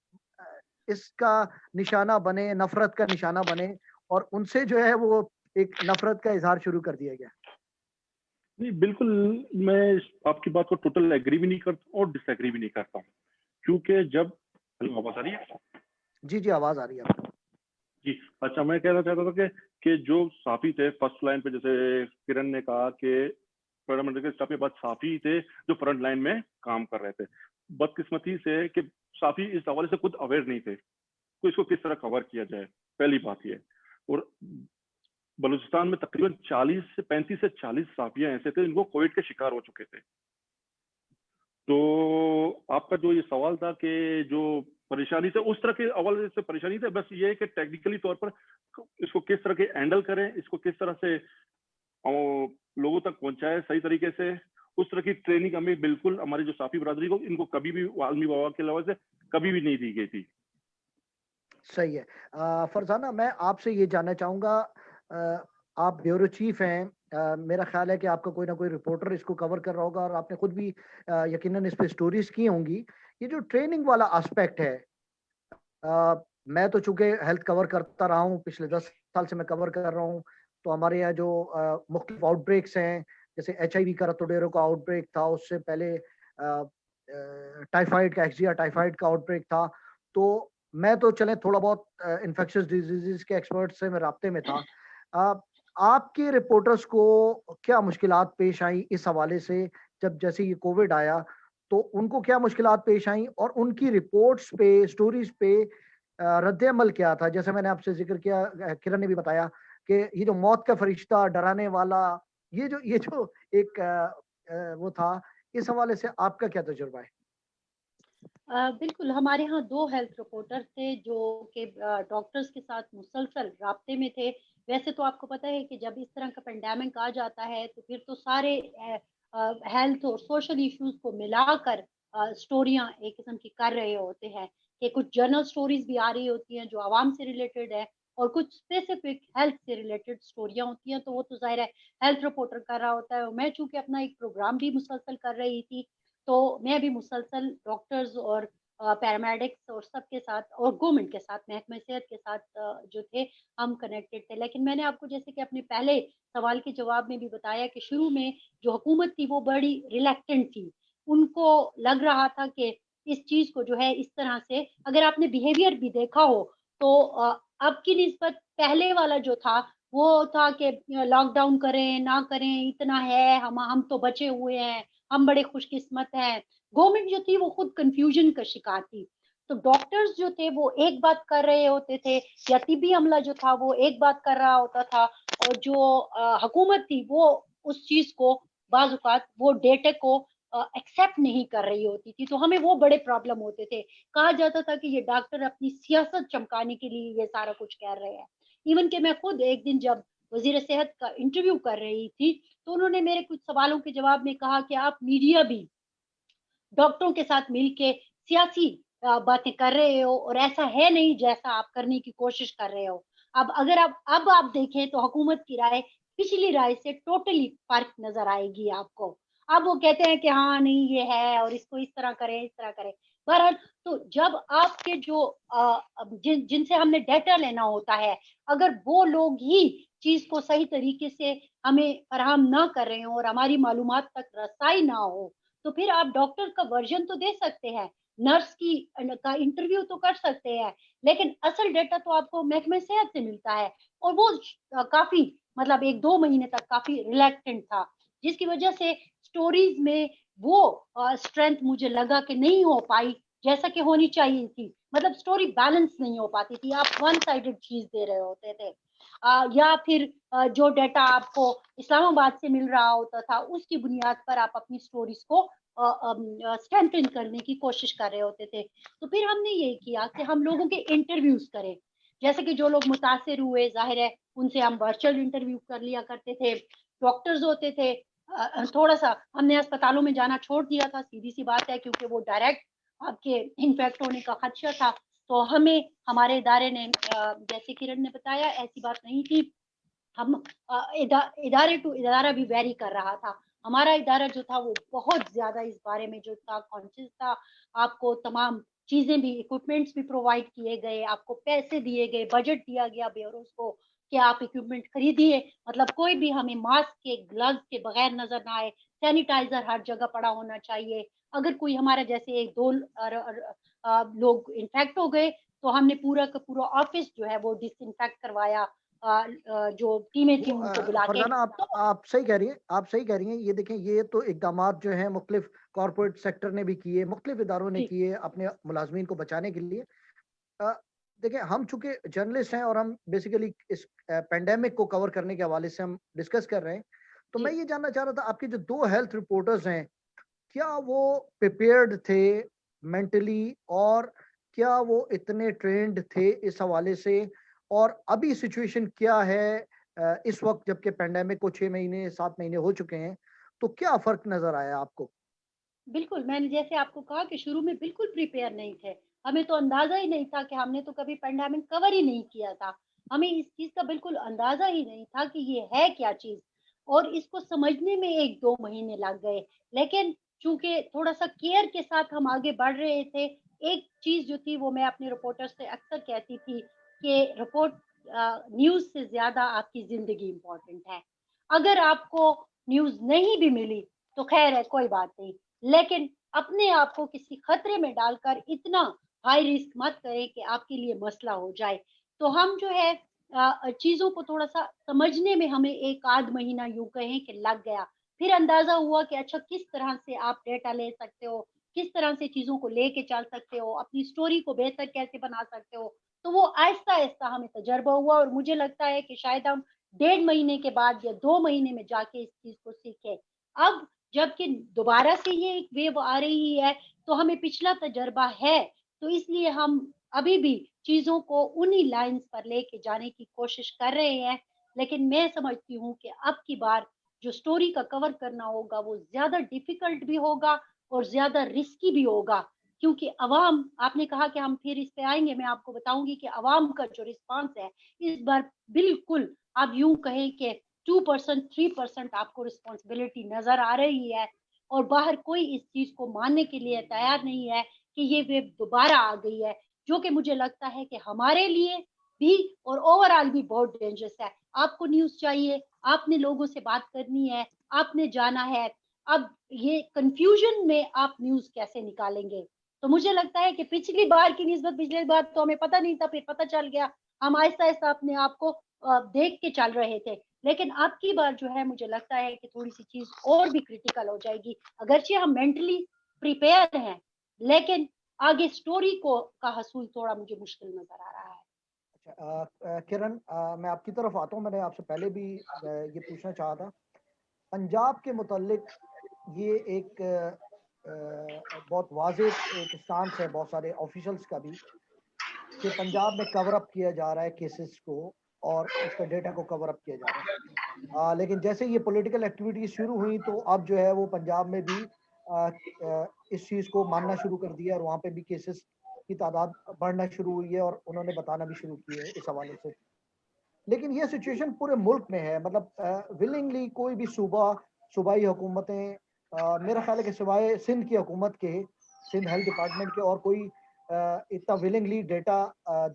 इसका निशाना बने, नफरत का निशाना बने और उनसे जो है वो एक नफरत का इजहार शुरू कर दिया गया? नहीं, बिल्कुल। मैं आपकी बात को टोटल एग्री भी नहीं करता और डिसएग्री भी नहीं करता हूँ, क्योंकि जब हेलो, आवाज आ रही है? जी, आवाज आ रही है आपको। जी, अच्छा, मैं कहना चाहता था कि जो साफी थे फर्स्ट लाइन पे, जैसे किरण ने कहा कि पैरामेडिकल स्टाफ के बाद साफी थे जो फ्रंट लाइन में काम कर रहे थे। बदकिस्मती से कि साफी इस हवाले से खुद अवेयर नहीं थे तो इसको किस तरह कवर किया जाए, पहली बात ये। और बलूचिस्तान में तकरीबन 35 से 40 साफियां ऐसे थे जिनको कोविड के शिकार हो चुके थे। तो आपका जो ये सवाल था कि जो परेशानी से उस तरह के हवाले से परेशानी थे, बस ये है कि टेक्निकली तौर पर इसको किस तरह के हैंडल करें, इसको किस तरह से लोगों तक पहुंचाए सही तरीके से, उस तरह की ट्रेनिंग हमें बिल्कुल हमारी जो साफी बरादरी को इनको कभी भी आलमी बाबा के अलावा से कभी भी नहीं दी गई थी। सही है। फरजाना, मैं आपसे ये जानना चाहूँगा, आप ब्यूरो चीफ हैं, मेरा ख़्याल है कि आपका कोई ना कोई रिपोर्टर इसको कवर कर रहा होगा और आपने खुद भी यकीनन इस पे स्टोरीज़ की होंगी। ये जो ट्रेनिंग वाला एस्पेक्ट है, मैं तो चूँकि हेल्थ कवर करता रहा हूँ, पिछले 10 साल से मैं कवर कर रहा हूँ, तो हमारे यहाँ जो मुख्तलिफ आउटब्रेक्स हैं, जैसे एचआईवी का रतोडेरो का आउटब्रेक था, उससे पहले टाइफाइड का, एक्जिया टाइफाइड का आउटब्रेक था। तो मैं तो चले थोड़ा बहुत इन्फेक्शियस डिजीज़ेज़ के एक्सपर्ट से मैं राब्ते में था। अ, आपके रिपोर्टर्स को क्या मुश्किलात पेश आई इस हवाले से, जब जैसे ये कोविड आया, तो उनको क्या मुश्किलात पेश आई और उनकी रिपोर्ट्स पे, स्टोरीज़ पे रद्द-ए-अमल क्या था? जैसे मैंने आपसे ज़िक्र किया, किरण ने भी बताया कि ये जो मौत का फरिश्ता, डराने वाला, ये जो एक वो था, इस हवाले से आपका क्या तजुर्बा है? बिल्कुल, हमारे यहाँ 2 हेल्थ रिपोर्टर थे जो कि डॉक्टर्स के साथ मुसलसल राब्ते में थे। वैसे तो आपको पता है कि जब इस तरह का पैंडेमिक आ जाता है तो फिर तो सारे हेल्थ और सोशल इश्यूज़ को मिलाकर स्टोरियाँ एक किस्म की कर रहे होते हैं कि कुछ जनरल स्टोरीज़ भी आ रही होती हैं जो आवाम से रिलेटेड है और कुछ स्पेसिफिक हेल्थ से रिलेटेड स्टोरियाँ होती हैं, तो वो तो ज़ाहिर है हेल्थ रिपोर्टर कर रहा होता है और मैं चूँकि अपना एक प्रोग्राम भी मुसलसल कर रही थी, तो मैं भी मुसलसल डॉक्टर्स और पैरामेडिक्स और सबके साथ और गवर्नमेंट के साथ, महकमे सेहत के साथ जो थे हम कनेक्टेड थे। लेकिन मैंने आपको जैसे कि अपने पहले सवाल के जवाब में भी बताया कि शुरू में जो हुकूमत थी वो बड़ी रिलैक्टेंट थी। उनको लग रहा था कि इस चीज़ को जो है इस तरह से अगर आपने बिहेवियर भी देखा हो तो अब की निस्बत पहले वाला जो था वो था कि लॉकडाउन करें, ना करें, इतना है, हम तो बचे हुए हैं, हम बड़े खुशकिस्मत हैं। गवर्नमेंट जो थी वो खुद कन्फ्यूजन का शिकार थी। तो डॉक्टर्स जो थे वो एक बात कर रहे होते थे या तिब्बी अमला जो था वो एक बात कर रहा होता था और जो हुकूमत थी वो उस चीज़ को बाज़ औक़ात वो डेटा को एक्सेप्ट नहीं कर रही होती थी। तो हमें वो बड़े प्रॉब्लम होते थे। कहा जाता था कि ये डॉक्टर अपनी सियासत चमकाने के लिए ये सारा कुछ कह रहे हैं। इवन कि मैं खुद एक दिन जब वज़ीर सेहत का इंटरव्यू कर रही थी, तो उन्होंने मेरे कुछ सवालों के जवाब में कहा कि आप मीडिया भी डॉक्टरों के साथ मिलके सियासी बातें कर रहे हो और ऐसा है नहीं जैसा आप करने की कोशिश कर रहे हो। अब आप देखें तो हुकूमत की राय पिछली राय से टोटली फ़र्क नज़र आएगी आपको। अब वो कहते हैं कि हाँ, नहीं ये है और इसको इस तरह करें, इस तरह करें। बहरहाल तो जब आपके जो अब जिनसे हमने डेटा लेना होता है, अगर वो लोग ही चीज़ को सही तरीके से हमें फ़राहम ना कर रहे हों और हमारी मालूमात तक रसाई ना हो, तो फिर आप डॉक्टर का वर्जन तो दे सकते हैं, नर्स की का इंटरव्यू तो कर सकते हैं, लेकिन असल डेटा तो आपको महकमे सेहत से मिलता है और वो काफ़ी मतलब 1-2 महीने तक काफ़ी रिलैक्टेंट था, जिसकी वजह से स्टोरीज़ में वो स्ट्रेंथ मुझे लगा कि नहीं हो पाई, जैसा कि होनी चाहिए थी। मतलब स्टोरी बैलेंस नहीं हो पाती थी, आप वन साइडेड चीज़ दे रहे होते थे। या फिर जो डेटा आपको इस्लामाबाद से मिल रहा होता था, उसकी बुनियाद पर आप अपनी स्टोरीज़ को स्ट्रेंथन करने की कोशिश कर रहे होते थे। तो फिर हमने ये किया कि हम लोगों के इंटरव्यूज़ करें। जैसे कि जो लोग मुतासिर हुए, ज़ाहिर है उनसे हम वर्चुअल इंटरव्यू कर लिया करते थे। डॉक्टर्स होते थे थोड़ा-सा हमने अस्पतालों में जाना छोड़ दिया था, सीधी-सी बात है क्योंकि वो डायरेक्ट आपके इन्फेक्ट होने का खदशा था। तो हमें हमारे इदारे ने जैसे किरण ने बताया ऐसी बात नहीं थी। हम इदारे टू इदारा भी वेरी कर रहा था। हमारा इदारा जो था वो बहुत ज़्यादा इस बारे में जो था कॉन्शियस था। आपको तमाम चीज़ें भी इक्विपमेंट्स भी प्रोवाइड किए गए, आपको पैसे दिए गए, बजट दिया गया ब्यूरोज़ को कि आप इक्विपमेंट खरीदिए। मतलब कोई भी हमें मास्क के, ग्लव्स के बगैर नज़र ना आए, सैनिटाइज़र हर जगह पड़ा होना चाहिए। अगर कोई हमारा जैसे 1-2 लोग इन्फेक्ट हो गए, तो हमने पूरा का पूरा ऑफ़िस जो है वो डिसइन्फेक्ट करवाया। जो टीमें थी वो उनको बुला के फरजाना तो आप सही कह रही हैं, आप सही कह रही हैं। ये देखें, ये तो इक़दामात जो हैं मुख्तलिफ कॉर्पोरेट सेक्टर ने भी किए, मुख्तलिफ इदारों ने जी, किए अपने मुलाज़मीन को बचाने के लिए। अ, देखिए, हम चूँकि जर्नलिस्ट हैं और हम बेसिकली इस पैंडेमिक को कवर करने के हवाले से हम डिस्कस कर रहे हैं। तो मैं जी, ये जानना चाह रहा था, आपके जो 2 हेल्थ रिपोर्टर्स हैं, क्या वो प्रिपेयर्ड थे मेंटली, और क्या वो इतने ट्रेन्ड थे इस हवाले से? और अभी सिचुएशन क्या है इस वक़्त, जबकि पैंडेमिक को 6 महीने 7 महीने हो चुके हैं, तो क्या फ़र्क नज़र आया आपको? बिल्कुल, मैंने जैसे आपको कहा कि शुरू में बिल्कुल प्रिपेयर नहीं थे। हमें तो अंदाज़ा ही नहीं था कि हमने तो कभी पैंडेमिक कवर ही नहीं किया था। हमें इस चीज़ का बिल्कुल अंदाज़ा ही नहीं था कि ये है क्या चीज़ और इसको समझने में 1-2 महीने लग गए। लेकिन चूँकि थोड़ा-सा केयर के साथ हम आगे बढ़ रहे थे, एक चीज़ जो थी वो मैं अपने रिपोर्टर से अक्सर कहती थी कि रिपोर्ट न्यूज़ से ज़्यादा आपकी ज़िंदगी इम्पोर्टेंट है। अगर आपको न्यूज़ नहीं भी मिली, तो ख़ैर है कोई बात नहीं। लेकिन अपने आप को किसी खतरे में डालकर इतना हाई रिस्क मत करें कि आपके लिए मसला हो जाए। तो हम जो है चीज़ों को थोड़ा-सा समझने में हमें 1 आध महीना यूँ कहें कि लग गया। फिर अंदाज़ा हुआ कि अच्छा किस तरह से आप डेटा ले सकते हो, किस तरह से चीज़ों को लेके चल सकते हो, अपनी स्टोरी को बेहतर कैसे बना सकते हो। तो वो आहिस्ता-आहिस्ता हमें तजुर्बा हुआ और मुझे लगता है कि शायद हम 1.5 महीने के बाद या 2 महीने में जाके इस चीज़ को सीखे। अब जबकि दोबारा से ये एक वेव आ रही है, तो हमें पिछला तजुर्बा है, तो इसलिए हम अभी भी चीज़ों को उन्हीं लाइन्स पर लेके जाने की कोशिश कर रहे हैं। लेकिन मैं समझती हूँ कि अब की बार जो स्टोरी का कवर करना होगा, वो ज़्यादा डिफ़िकल्ट भी होगा और ज़्यादा रिस्की भी होगा। क्योंकि अवाम आपने कहा कि हम फिर इस पे आएँगे, मैं आपको बताऊँगी कि अवाम का जो रिस्पॉन्स है, इस बार बिल्कुल आप यूँ कहें कि 2% 3% आपको रिस्पॉन्सिबिलिटी नज़र आ रही है और बाहर कोई इस चीज़ को मानने के लिए तैयार नहीं है कि ये वेव दोबारा आ गई है, जो कि मुझे लगता है कि हमारे लिए भी और ओवरऑल भी बहुत डेंजरस है। आपको न्यूज़ चाहिए, आपने लोगों से बात करनी है, आपने जाना है। अब ये कंफ्यूजन में आप न्यूज़ कैसे निकालेंगे? तो मुझे लगता है कि पिछली बार की निस्बत पिछली बार तो हमें पता नहीं था, फिर पता चल गया। हम आहिस्ता-आहिस्ता अपने आप को देख के चल रहे थे। लेकिन अब की बार जो है मुझे लगता है कि थोड़ी-सी चीज़ और भी क्रिटिकल हो जाएगी। अगरचे हम मेंटली प्रिपेयर हैं, लेकिन आगे स्टोरी को का हसूल थोड़ा मुझे मुश्किल नज़र आ रहा है। अच्छा, किरण, मैं आपकी तरफ आता हूँ। मैंने आपसे पहले भी ये पूछना चाहा था। पंजाब के मुतालिक ये एक बहुत वाज़ेह एक स्टांस है बहुत सारे ऑफिशियल्स का भी, कि पंजाब में कवर अप किया जा रहा है केसेस को और इसका डेटा को कवर अप किया जा रहा है। लेकिन जैसे ये पॉलिटिकल एक्टिविटीज शुरू हुई तो अब जो है वो पंजाब में भी इस चीज़ को मानना शुरू कर दिया और वहाँ पे भी केसेस की तादाद बढ़ना शुरू हुई है और उन्होंने बताना भी शुरू किया है इस हवाले से। लेकिन ये सिचुएशन पूरे मुल्क में है, मतलब विलिंगली कोई भी सूबाई हुकूमतें, मेरा ख्याल है कि सिवाय सिंध की हुकूमत के, सिंध हेल्थ डिपार्टमेंट के, और कोई इतना विलिंगली डेटा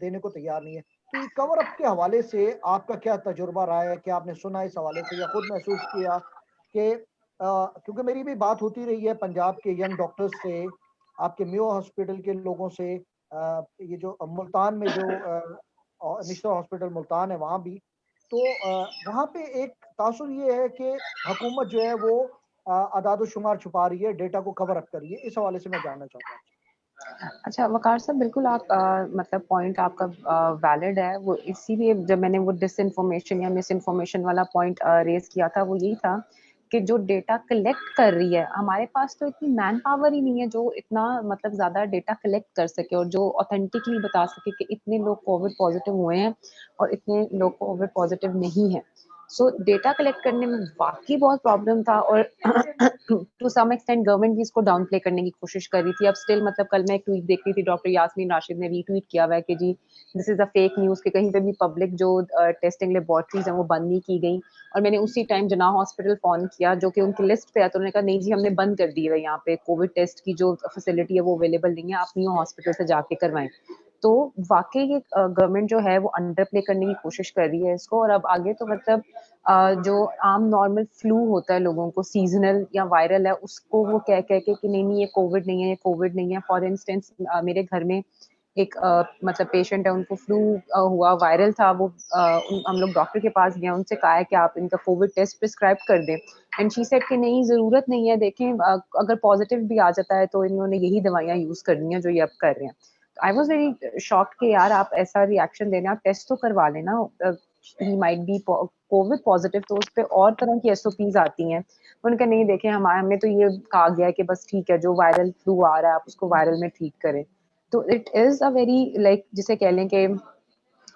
देने को तैयार नहीं है। तो ये कवर अप के हवाले से आपका क्या तजुर्बा रहा है? क्या आपने सुना इस हवाले से या खुद महसूस किया कि क्योंकि मेरी भी बात होती रही है पंजाब के यंग डॉक्टर्स से, आपके मियो हॉस्पिटल के लोगों से, ये जो मुल्तान में जो निश्तर हॉस्पिटल मुल्तान है वहाँ भी, तो वहाँ पे एक तासुर ये है कि हुकूमत जो है वो अदाद शुमार छुपा रही है, डेटा को कवर अप कर रही है। इस हवाले से मैं जानना चाहूँगा आपसे। अच्छा वकार साहब, बिल्कुल आप मतलब पॉइंट आपका वैलिड है। वो इसीलिए जब मैंने वो डिसइंफॉर्मेशन या मिस इन्फॉर्मेशन वाला पॉइंट रेज किया था, वो यही था कि जो डेटा कलेक्ट कर रही है, हमारे पास तो इतनी मैन पावर ही नहीं है जो इतना मतलब ज़्यादा डेटा कलेक्ट कर सके और जो ऑथेंटिकली बता सके कि इतने लोग कोविड पॉजिटिव हुए हैं और इतने लोग कोविड पॉजिटिव नहीं है। सो डेटा कलेक्ट करने में वाकई बहुत प्रॉब्लम था और टू सम एक्सटेंट गवर्नमेंट भी इसको डाउन प्ले करने की कोशिश कर रही थी। अब स्टिल मतलब कल मैं एक ट्वीट देख रही थी, डॉक्टर यास्मीन राशिद ने रीट्वीट किया हुआ है कि जी this is a fake news, कि कहीं पे भी पब्लिक जो टेस्टिंग लेबोरेटरीज हैं वो बंद नहीं की गई। और मैंने उसी टाइम जना हॉस्पिटल फोन किया जो कि उनकी लिस्ट पे है, तो उन्होंने कहा नहीं जी हमने बंद कर दी है, यहाँ पे कोविड टेस्ट की जो फैसिलिटी है वो अवेलेबल नहीं है, आप न्यू हॉस्पिटल से जाके करवाएं। तो वाकई ये गवर्नमेंट जो है वो अंडर प्ले करने की कोशिश कर रही है इसको। और अब आगे तो मतलब जो आम नॉर्मल फ्लू होता है लोगों को, सीजनल या वायरल है, उसको वो कह कह के कि नहीं नहीं ये कोविड नहीं है, ये कोविड नहीं है। फॉर इंस्टेंस मेरे घर में एक मतलब पेशेंट है, उनको फ्लू हुआ, वायरल था, वो हम लोग डॉक्टर के पास गए, उनसे कहा है कि आप इनका कोविड टेस्ट प्रिस्क्राइब कर दें। एंड शी सेड कि नहीं ज़रूरत नहीं है, देखें अगर पॉजिटिव भी आ जाता है तो इन्होंने यही दवाइयाँ यूज़ करनी है जो ये अब कर रहे हैं। आई वॉज वेरी शॉक्ड कि यार आप ऐसा रिएक्शन दे रहे हैं, आप टेस्ट तो करवा लेना। He might be Covid positive, तो उस पर और तरह की एसओपीज आती हैं। उनका नहीं, देखें हमें तो ये कहा गया है कि बस ठीक है जो वायरल फ्लू आ रहा है आप उसको वायरल में ट्रीट करें। तो it is a very like जिसे कह लें कि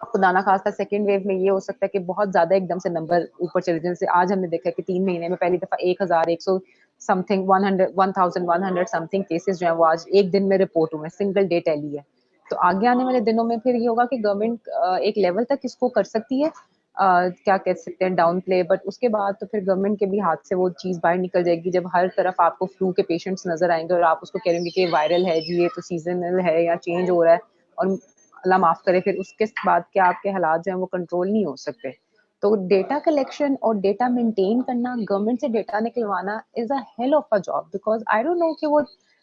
खुदा ना खास्ता सेकेंड वेव में ये हो सकता है कि बहुत ज्यादा एकदम से नंबर ऊपर चले जाए। जैसे आज हमने देखा कि 3 महीने में पहली दफा 1100 समथिंग 1100 समथिंग केसेस जो है वो आज एक दिन में रिपोर्ट हुए, सिंगल डे टैली है। तो आगे आने वाले दिनों में फिर ये होगा कि गवर्नमेंट एक लेवल तक इसको कर सकती है, क्या कह सकते हैं डाउन प्ले, बट उसके बाद तो फिर गवर्नमेंट के भी हाथ से वो चीज़ बाहर निकल जाएगी जब हर तरफ आपको फ्लू के पेशेंट्स नजर आएंगे और आप उसको कहेंगे कि वायरल है जी, ये तो सीजनल है या चेंज हो रहा है, और अल्लाह माफ करे फिर उसके बाद क्या आपके हालात जो हैं वो कंट्रोल नहीं हो सकते। तो डेटा कलेक्शन और डेटा मेंटेन करना, गवर्नमेंट से डेटा निकलवाना is a hell of a job, because I don't know कि वो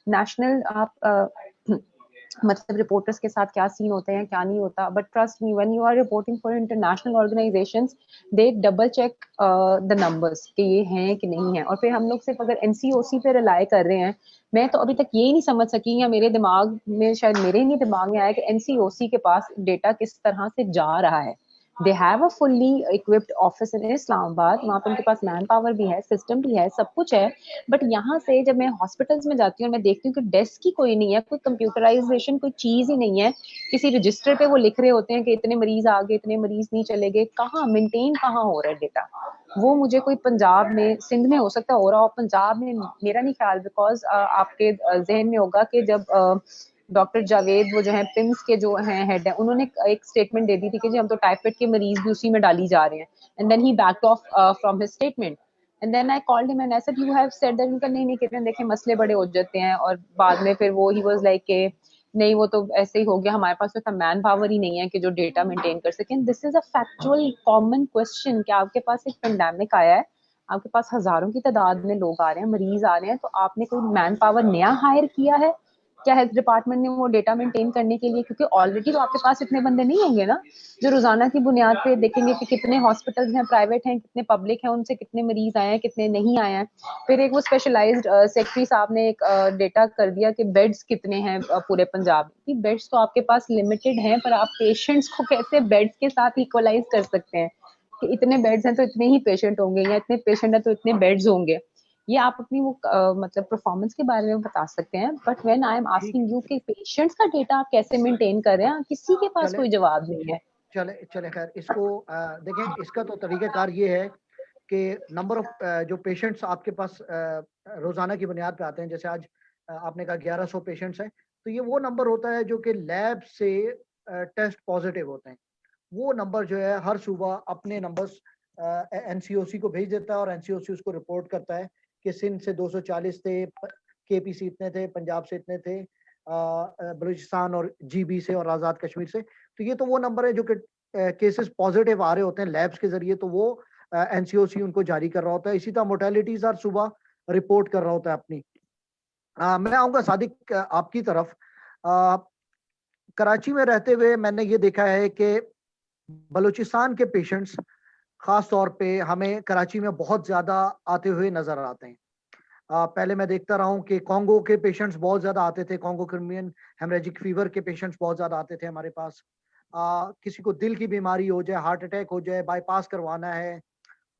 नेशनल आप मतलब रिपोर्टर्स के साथ क्या सीन होते हैं क्या नहीं होता, but trust me when you are reporting for international organisations they double check the numbers कि ये हैं कि नहीं है। और फिर हम लोग सिर्फ अगर एनसीओसी पे रिलाई कर रहे हैं, मैं तो अभी तक ये नहीं समझ सकी, या मेरे दिमाग में शायद मेरे ही नहीं दिमाग में आया कि एनसीओसी के पास डेटा किस तरह से जा रहा है। They have a fully equipped office in Islamabad, वहाँ पे उनके पास मैन पावर भी है, सिस्टम भी है, सब कुछ है। बट यहाँ से जब मैं हॉस्पिटल्स में जाती हूँ और मैं देखती हूँ कि डेस्क ही कोई नहीं है, कोई कंप्यूटराइजेशन कोई चीज ही नहीं है, किसी रजिस्टर पे वो लिख रहे होते हैं कि इतने मरीज आ गए, इतने मरीज नहीं चले गए, कहाँ मेंटेन कहाँ हो रहा है डेटा? वो मुझे कोई पंजाब में, सिंध में हो सकता है हो रहा हो, पंजाब में मेरा नहीं ख्याल, बिकॉज आपके जहन में होगा कि जब डॉक्टर जावेद वो जो है पिम्स के जो हैं हेड है, उन्होंने एक स्टेटमेंट दे दी थी कि जी हम तो टाइफाइड के मरीज भी उसी में डाली जा रहे हैं, and then he back off from his statement. And then I called him and I said you have said that, उनका नहीं किरण देखें मसले बड़े हो जाते हैं, और बाद में फिर वो ही वाज लाइक के नहीं वो तो ऐसे ही हो गया, हमारे पास तो मैन पावर ही नहीं है कि जो डेटा मेंटेन कर सकें। This is a factual common question कि आपके पास एक पेंडेमिक आया है, आपके पास हजारों की तादाद में लोग आ रहे हैं, मरीज आ रहे हैं, तो आपने कोई मैन पावर नया हायर किया है क्या हेल्थ डिपार्टमेंट ने वो डेटा मेंटेन करने के लिए? क्योंकि ऑलरेडी तो आपके पास इतने बंदे नहीं होंगे ना जो रोजाना की बुनियाद पे देखेंगे कि कितने हॉस्पिटल्स हैं, प्राइवेट हैं, कितने पब्लिक हैं, उनसे कितने मरीज आए हैं, कितने नहीं आए हैं। फिर एक वो स्पेशलाइज्ड सेक्रेटरी साहब ने एक डेटा कर दिया कि बेड्स कितने हैं पूरे पंजाब में। बेड्स तो आपके पास लिमिटेड हैं, पर आप पेशेंट्स को कैसे बेड्स के साथ इक्वलाइज कर सकते हैं कि इतने बेड्स हैं तो इतने ही पेशेंट होंगे, या इतने पेशेंट हैं तो इतने बेड्स होंगे। ये आप अपनी वो मतलब परफॉर्मेंस के बारे में बता सकते हैं, बट व्हेन आई एम ठीक आस्किंग यू कि पेशेंट्स का डेटा आप कैसे मेंटेन कर रहे हैं, किसी के पास चले कोई जवाब नहीं है। चले चले खैर इसको देखें, इसका तो तरीक़ाकार ये है कि नंबर ऑफ जो पेशेंट्स आपके पास रोजाना की बुनियाद पे आते हैं, जैसे आज आपने कहा 1100 पेशेंट्स हैं, तो ये वो नंबर होता है जो कि लैब से टेस्ट पॉजिटिव होते हैं। वो नंबर जो है हर सूबा अपने नंबर्स एनसीओसी को भेज देता है और एनसीओसी उसको रिपोर्ट करता है कि सिंध से 240 थे, केपीसी इतने थे, पंजाब से इतने थे, बलूचिस्तान और जीबी से और आज़ाद कश्मीर से। तो ये तो वो नंबर है जो कि केसेस पॉजिटिव आ रहे होते हैं लैब्स के जरिए, तो वो एनसीओसी उनको जारी कर रहा होता है। इसी तरह मोर्टेलिटीज हर सुबह रिपोर्ट कर रहा होता है अपनी। मैं आऊँगा सादिक आपकी तरफ। कराची में रहते हुए मैंने ये देखा है कि बलूचिस्तान के पेशेंट्स खास तौर पे हमें कराची में बहुत ज़्यादा आते हुए नज़र आते हैं। पहले मैं देखता रहा हूँ कि कॉन्गो के पेशेंट्स बहुत ज़्यादा आते थे, कॉन्गो क्रिमियन हेमरेजिक फीवर के पेशेंट्स बहुत ज़्यादा आते थे हमारे पास। किसी को दिल की बीमारी हो जाए, हार्ट अटैक हो जाए, बाईपास करवाना है,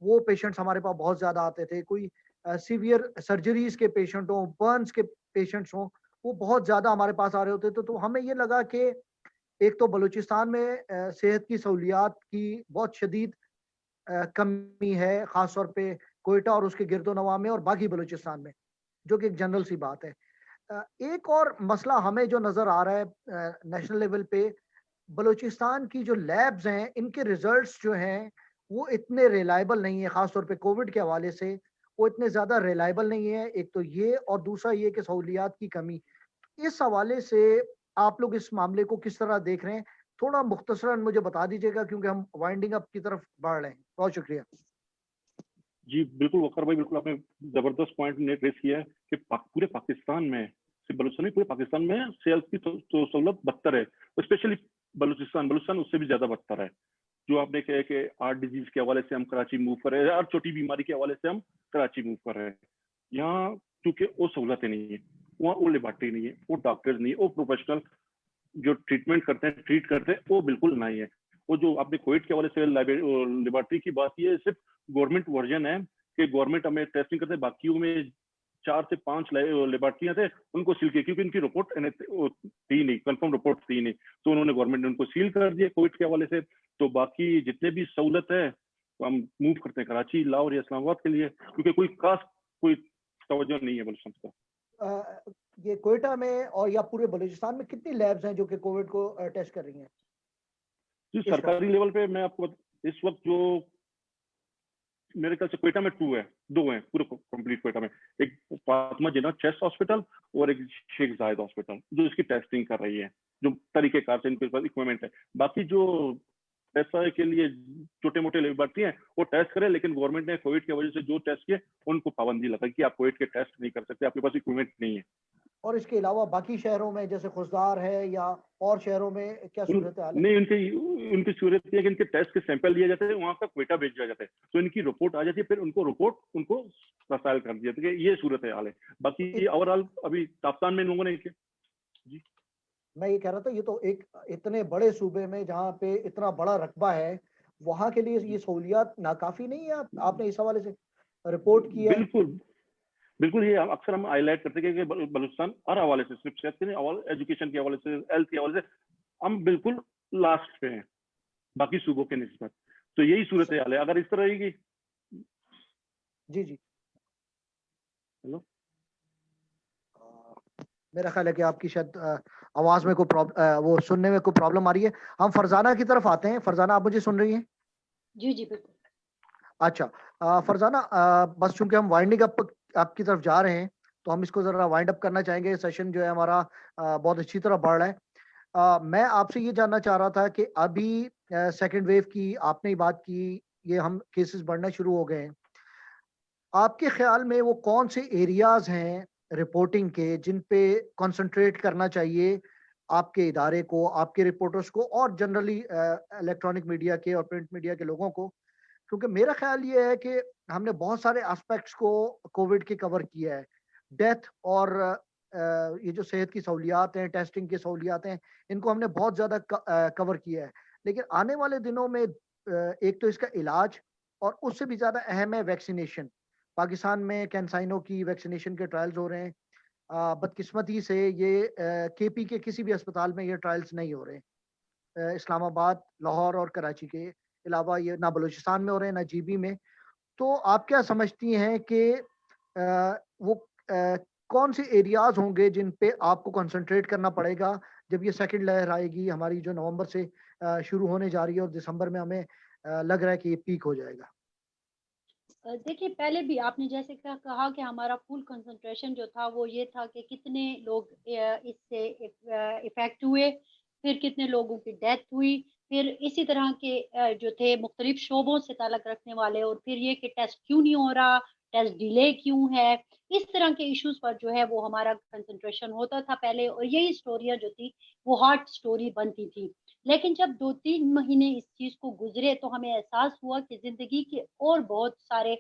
वो पेशेंट्स हमारे पास बहुत ज़्यादा आते थे। कोई सीवियर सर्जरीज के पेशेंट हों, बर्न्स के पेशेंट्स हों, वो बहुत ज़्यादा हमारे पास आ रहे होते थे। तो हमें ये लगा कि एक तो बलूचिस्तान में सेहत की सहूलियात की बहुत शदीद कमी है, ख़ास तौर पे कोयटा और उसके गिरदोनवा में और बाकी बलूचिस्तान में, जो कि एक जनरल सी बात है। एक और मसला हमें जो नज़र आ रहा है नेशनल लेवल पे, बलूचिस्तान की जो लैब्स हैं, इनके रिजल्ट्स जो हैं, वो इतने रिलायबल नहीं है, ख़ास तौर पे कोविड के हवाले से, वो इतने ज़्यादा रिलायबल नहीं है। एक तो ये, और दूसरा ये कि सहूलियात की कमी। इस हवाले से आप लोग इस मामले को किस तरह देख रहे हैं? थोड़ा मुख्तसरन मुझे बता दीजिएगा, क्योंकि हम वाइंडिंग अप की तरफ बढ़ रहे हैं। बहुत शुक्रिया। जी बिल्कुल वकार भाई, बिल्कुल आपने जबरदस्त पॉइंट ने रेस किया है कि पूरे पाकिस्तान में, सिर्फ बलूचिस्तान नहीं, पूरे पाकिस्तान में सेहत की सहूलत बदतर है, स्पेशली बलूचिस्तान उससे भी ज्यादा बदतर है। जो आपने कहा कि हार्ट डिजीज के हवाले से हम कराची मूव कर रहे हैं, और छोटी बीमारी के हवाले से हम कराची मूव कर रहे हैं। यहाँ क्योंकि वो सहूलतें नहीं है, वहाँ वो लेबॉर्ट्री नहीं है, वो डॉक्टर्स नहीं है, वो प्रोफेशनल जो ट्रीटमेंट करते हैं, ट्रीट करते हैं, वो बिल्कुल नहीं है। वो जो आपने कोविड के हवाले से लेबॉर्ट्री की बात की है, सिर्फ गवर्नमेंट वर्जन है कि गवर्नमेंट हमें टेस्टिंग करते हैं, बाकियों में 4 से 5 लेबॉर्ट्रियां थे, उनको सील किया क्योंकि उनकी रिपोर्ट थी नहीं, कंफर्म रिपोर्ट थी नहीं, तो उन्होंने गवर्नमेंट ने उनको सील कर दिया कोविड के हवाले से। तो बाकी जितने भी सहूलत है हम मूव करते हैं कराची, लाहौर या इस्लामाबाद के लिए, क्योंकि कोई तवज्जो नहीं है बलूचिस्तान का। ये कोयटा में और या पूरे बलूचिस्तान में कितनी लैब्स हैं जो कि कोविड को टेस्ट कर रही हैं? जी सरकारी लेवल पे मैं आपको इस वक्त जो मेरे ख्याल से कोयटा में 2 हैं पूरे कंप्लीट कोयटा में। एक फातिमा जिन्ना चेस्ट हॉस्पिटल और एक शेख जायद हॉस्पिटल जो इसकी टेस्टिंग कर रही है, जो तरीकेकार से इनके पास इक्विपमेंट है। बाकी जो ऐसा के लिए छोटे मोटे लेबॉर्ट्री हैं वो टेस्ट करें, लेकिन गवर्नमेंट ने कोविड की वजह से जो टेस्ट किए उनको पाबंदी लगाई कि आप कोविड के टेस्ट नहीं कर सकते, आपके पास इक्विपमेंट नहीं है। और इसके अलावा बाकी शहरों में जैसे खुशदार है या और शहरों में क्या सूरत हाल है? नहीं, उनकी सूरत ये है कि इनके टेस्ट के सैंपल लिए जाते हैं, वहां का कोयटा भेज दिया जाता है, तो इनकी रिपोर्ट आ जाती है, फिर उनको रसायल कर दिया जाता है। ये सूरत हाल है। बाकी ओवरऑल अभी तापमान में लोगों ने जी मैं ये कह रहा था, ये तो एक इतने बड़े सूबे में जहाँ पे इतना बड़ा रकबा है, वहाँ के लिए ये सहूलियात नाकाफी नहीं है? आपने इस हवाले से रिपोर्ट की है? बिल्कुल ये अक्सर हम हाईलाइट करते हैं कि बलूचिस्तान हर हवाले से, सिर्फ सेहत के नहीं, एजुकेशन के हवाले से, हेल्थ के हवाले से हम बिल्कुल लास्ट पे हैं बाकी सूबों के निस्बत। तो यही सूरत हाल है। अगर इस तरह रहेगी। जी हेलो, मेरा ख्याल है कि आपकी शायद आवाज में कोई वो सुनने में कोई प्रॉब्लम आ रही है। हम फरजाना की तरफ आते हैं। फरजाना, आप मुझे सुन रही हैं? जी बिल्कुल। अच्छा, फरजाना, बस चूंकि हम वाइंडिंग अप आपकी तरफ जा रहे हैं, तो हम इसको जरा वाइंड अप करना चाहेंगे। सेशन जो है हमारा बहुत अच्छी तरह बढ़ रहा है। मैं आपसे ये जानना चाह रहा था कि अभी सेकेंड वेव की आपने ही बात की, ये हम केसेस बढ़ना शुरू हो गए हैं। आपके ख्याल में वो कौन से एरियाज हैं रिपोर्टिंग के जिन पे कंसंट्रेट करना चाहिए आपके इदारे को, आपके रिपोर्टर्स को, और जनरली इलेक्ट्रॉनिक मीडिया के और प्रिंट मीडिया के लोगों को? क्योंकि मेरा ख्याल ये है कि हमने बहुत सारे एस्पेक्ट्स को कोविड के कवर किया है। डेथ और ये जो सेहत की सहूलियात हैं, टेस्टिंग की सहूलियात हैं, इनको हमने बहुत ज़्यादा कवर किया है। लेकिन आने वाले दिनों में एक तो इसका इलाज, और उससे भी ज़्यादा अहम है वैक्सीनेशन। पाकिस्तान में कैंसाइनो की वैक्सीनेशन के ट्रायल्स हो रहे हैं। बदकिस्मती से ये केपी के किसी भी अस्पताल में ये ट्रायल्स नहीं हो रहे। इस्लामाबाद, लाहौर और कराची के अलावा ये ना बलूचिस्तान में हो रहे हैं, ना जीबी में। तो आप क्या समझती हैं कि वो कौन से एरियाज होंगे जिन पे आपको कंसंट्रेट करना पड़ेगा जब ये सेकंड लहर आएगी हमारी, जो नवंबर से शुरू होने जा रही है और दिसंबर में हमें लग रहा है कि ये पीक हो जाएगा? देखिए, पहले भी आपने जैसे कहा कि हमारा फुल कंसंट्रेशन जो था वो ये था कि कितने लोग इससे इफ़ेक्ट हुए, फिर कितने लोगों की डेथ हुई, फिर इसी तरह के जो थे मुख्तलिफ शोबों से ताल्लुक़ रखने वाले, और फिर ये कि टेस्ट क्यों नहीं हो रहा, टेस्ट डिले क्यों है, इस तरह के इश्यूज़ पर जो है वो हमारा कंसंट्रेशन होता था पहले, और यही स्टोरियाँ जो थी वो हॉट स्टोरी बनती थी। लेकिन जब 2-3 महीने इस चीज़ को गुज़रे तो हमें एहसास हुआ कि ज़िंदगी के और बहुत सारे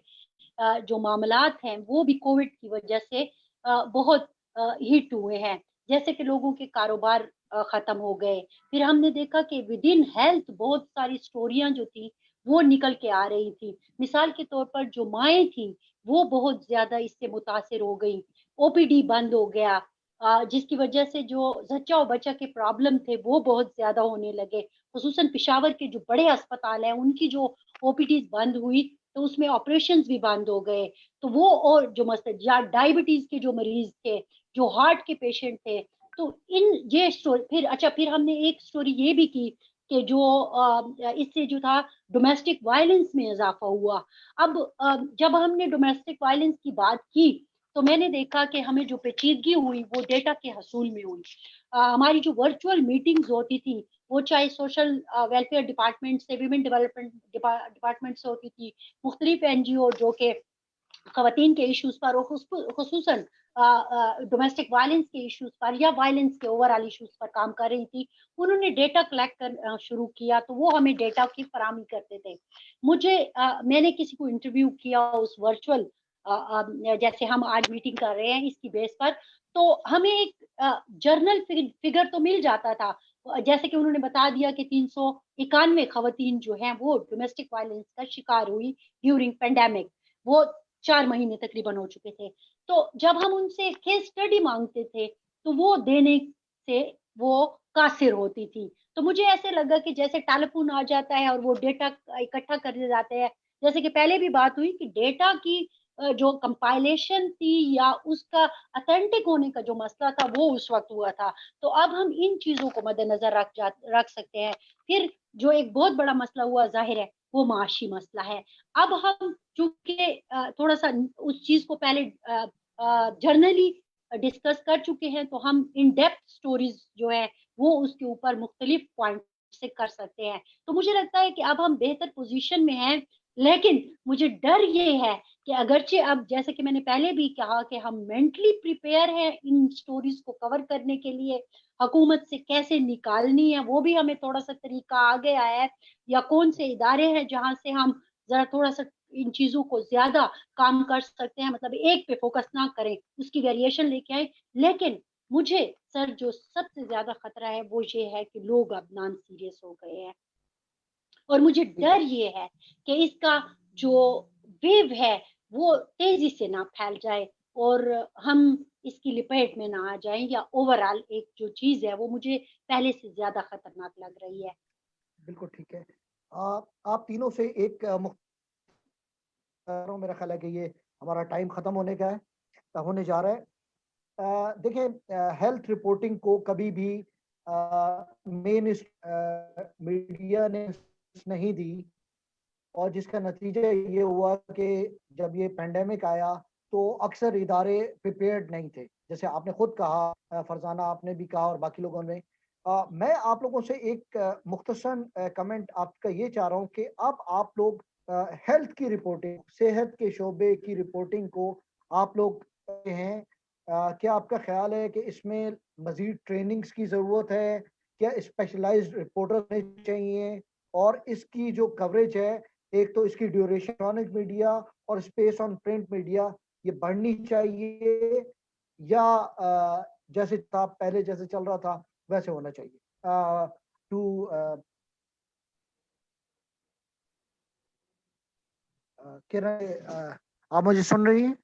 जो मामलात हैं वो भी कोविड की वजह से बहुत हिट हुए हैं। जैसे कि लोगों के कारोबार खत्म हो गए। फिर हमने देखा कि विद इन हेल्थ बहुत सारी स्टोरियाँ जो थी वो निकल के आ रही थी। मिसाल के तौर पर जो माएँ थीं वो बहुत ज़्यादा इससे मुतासिर हो गईं। ओपीडी बंद हो गया, जिसकी वजह से जो ज़च्चा और बच्चा के प्रॉब्लम थे वो बहुत ज़्यादा होने लगे। खुसूसन पेशावर के जो बड़े अस्पताल हैं उनकी जो ओपीडीज़ बंद हुई तो उसमें ऑपरेशंस भी बंद हो गए। तो वो, और जो या डायबिटीज़ के जो मरीज़ थे, जो हार्ट के पेशेंट थे, तो इन ये स्टोरी फिर हमने एक स्टोरी ये भी की कि जो इससे जो था डोमेस्टिक वायलेंस में इज़ाफ़ा हुआ। अब जब हमने डोमेस्टिक वायलेंस की बात की, तो मैंने देखा कि हमें जो पेचीदगी हुई वो डेटा के हसूल में हुई। हमारी जो वर्चुअल मीटिंग्स होती थी, वो चाहे सोशल वेलफेयर डिपार्टमेंट से, विमेन डेवलपमेंट डिपार्टमेंट से होती थी, मुख्तलिफ एनजीओ जो कि खवातीन के इश्यूज पर और खुसूसन डोमेस्टिक वायलेंस के इश्यूज पर या वायलेंस के ओवरऑल इश्यूज पर काम कर रही थी, उन्होंने डेटा कलेक्ट कर शुरू किया, तो वो हमें डेटा की फराहमी करते थे। मैंने किसी को इंटरव्यू किया उस वर्चुअल, जैसे हम आज मीटिंग कर रहे हैं इसकी बेस पर, तो हमें एक जर्नल फिगर तो मिल जाता था। जैसे कि उन्होंने बता दिया कि 391 खवातीन जो हैं वो डोमेस्टिक वायलेंस का शिकार हुई ड्यूरिंग पेंडेमिक। वो 4 महीने तकरीबन हो चुके थे। तो जब हम उनसे केस स्टडी माँगते थे, तो वो देने से वो कासिर होती थी। तो मुझे ऐसे लगा कि जैसे टेलीफ़ोन आ जाता है और वो डेटा इकट्ठा कर जाते हैं। जैसे कि पहले भी बात हुई कि डेटा की जो कंपाइलेशन थी या उसका ऑथेंटिक होने का जो मसला था, वो उस वक़्त हुआ था। तो अब हम इन चीज़ों को मद्देनज़र रख सकते हैं। फिर जो एक बहुत बड़ा मसला हुआ, ज़ाहिर है, वो माशी मसला है। अब हम चूँकि थोड़ा-सा उस चीज़ को पहले जर्नली डिस्कस कर चुके हैं, तो हम इन डेप्थ स्टोरीज़ जो है, वो उसके ऊपर मुख्तलिफ पॉइंट से कर सकते हैं। तो मुझे लगता है कि अब हम बेहतर पोज़ीशन में हैं, लेकिन मुझे डर ये है कि अगरचे अब जैसे कि मैंने पहले भी कहा कि हम मेंटली प्रिपेयर हैं इन स्टोरीज़ को कवर करने के लिए, हुकूमत से कैसे निकालनी है, वो भी हमें थोड़ा-सा तरीका आ गया है, या कौन से इदारे हैं जहाँ से हम ज़रा थोड़ा-सा इन चीज़ों को ज़्यादा काम कर सकते हैं, मतलब एक पे फ़ोकस ना करें, उसकी वेरिएशन लेके आएँ। लेकिन मुझे सर जो सबसे ज़्यादा खतरा है वो ये है कि लोग अब नॉन सीरियस हो गए हैं, और मुझे ठीक है। डर ये है कि इसका जो वेव है वो तेज़ी से ना फैल जाए और हम इसकी लपेट में ना आ जाएँ, या ओवरऑल एक जो चीज़ है वो मुझे पहले से ज़्यादा खतरनाक लग रही है। बिल्कुल ठीक है। आप तीनों से एक मेरा ख्याल है कि ये हमारा टाइम खत्म होने का है, होने जा रहा है। देखिए, हेल्थ रिपोर्टिंग को कभी भी मेन मीडिया ने नहीं दी। और जिसका नतीजा ये हुआ कि जब ये पैंडेमिक आया तो अक्सर इदारे प्रिपेयर्ड नहीं थे। जैसे आपने खुद कहा, फरजाना आपने भी कहा और बाकी लोगों ने। मैं आप लोगों से एक मुख्तसर कमेंट आपका ये चाह रहा हूँ कि अब आप लोग हेल्थ की रिपोर्टिंग, सेहत के शोबे की रिपोर्टिंग को आप लोग हैं, क्या आपका ख्याल है कि इसमें मजीद ट्रेनिंग्स की ज़रूरत है? क्या स्पेशलाइज्ड रिपोर्टर होने चाहिए? और इसकी जो कवरेज है, एक तो इसकी ड्यूरेशन इलेक्ट्रॉनिक मीडिया और स्पेस ऑन प्रिंट मीडिया, ये बढ़नी चाहिए या जैसे था पहले जैसे चल रहा था वैसे होना चाहिए? टू किरण, आप मुझे सुन रही हैं?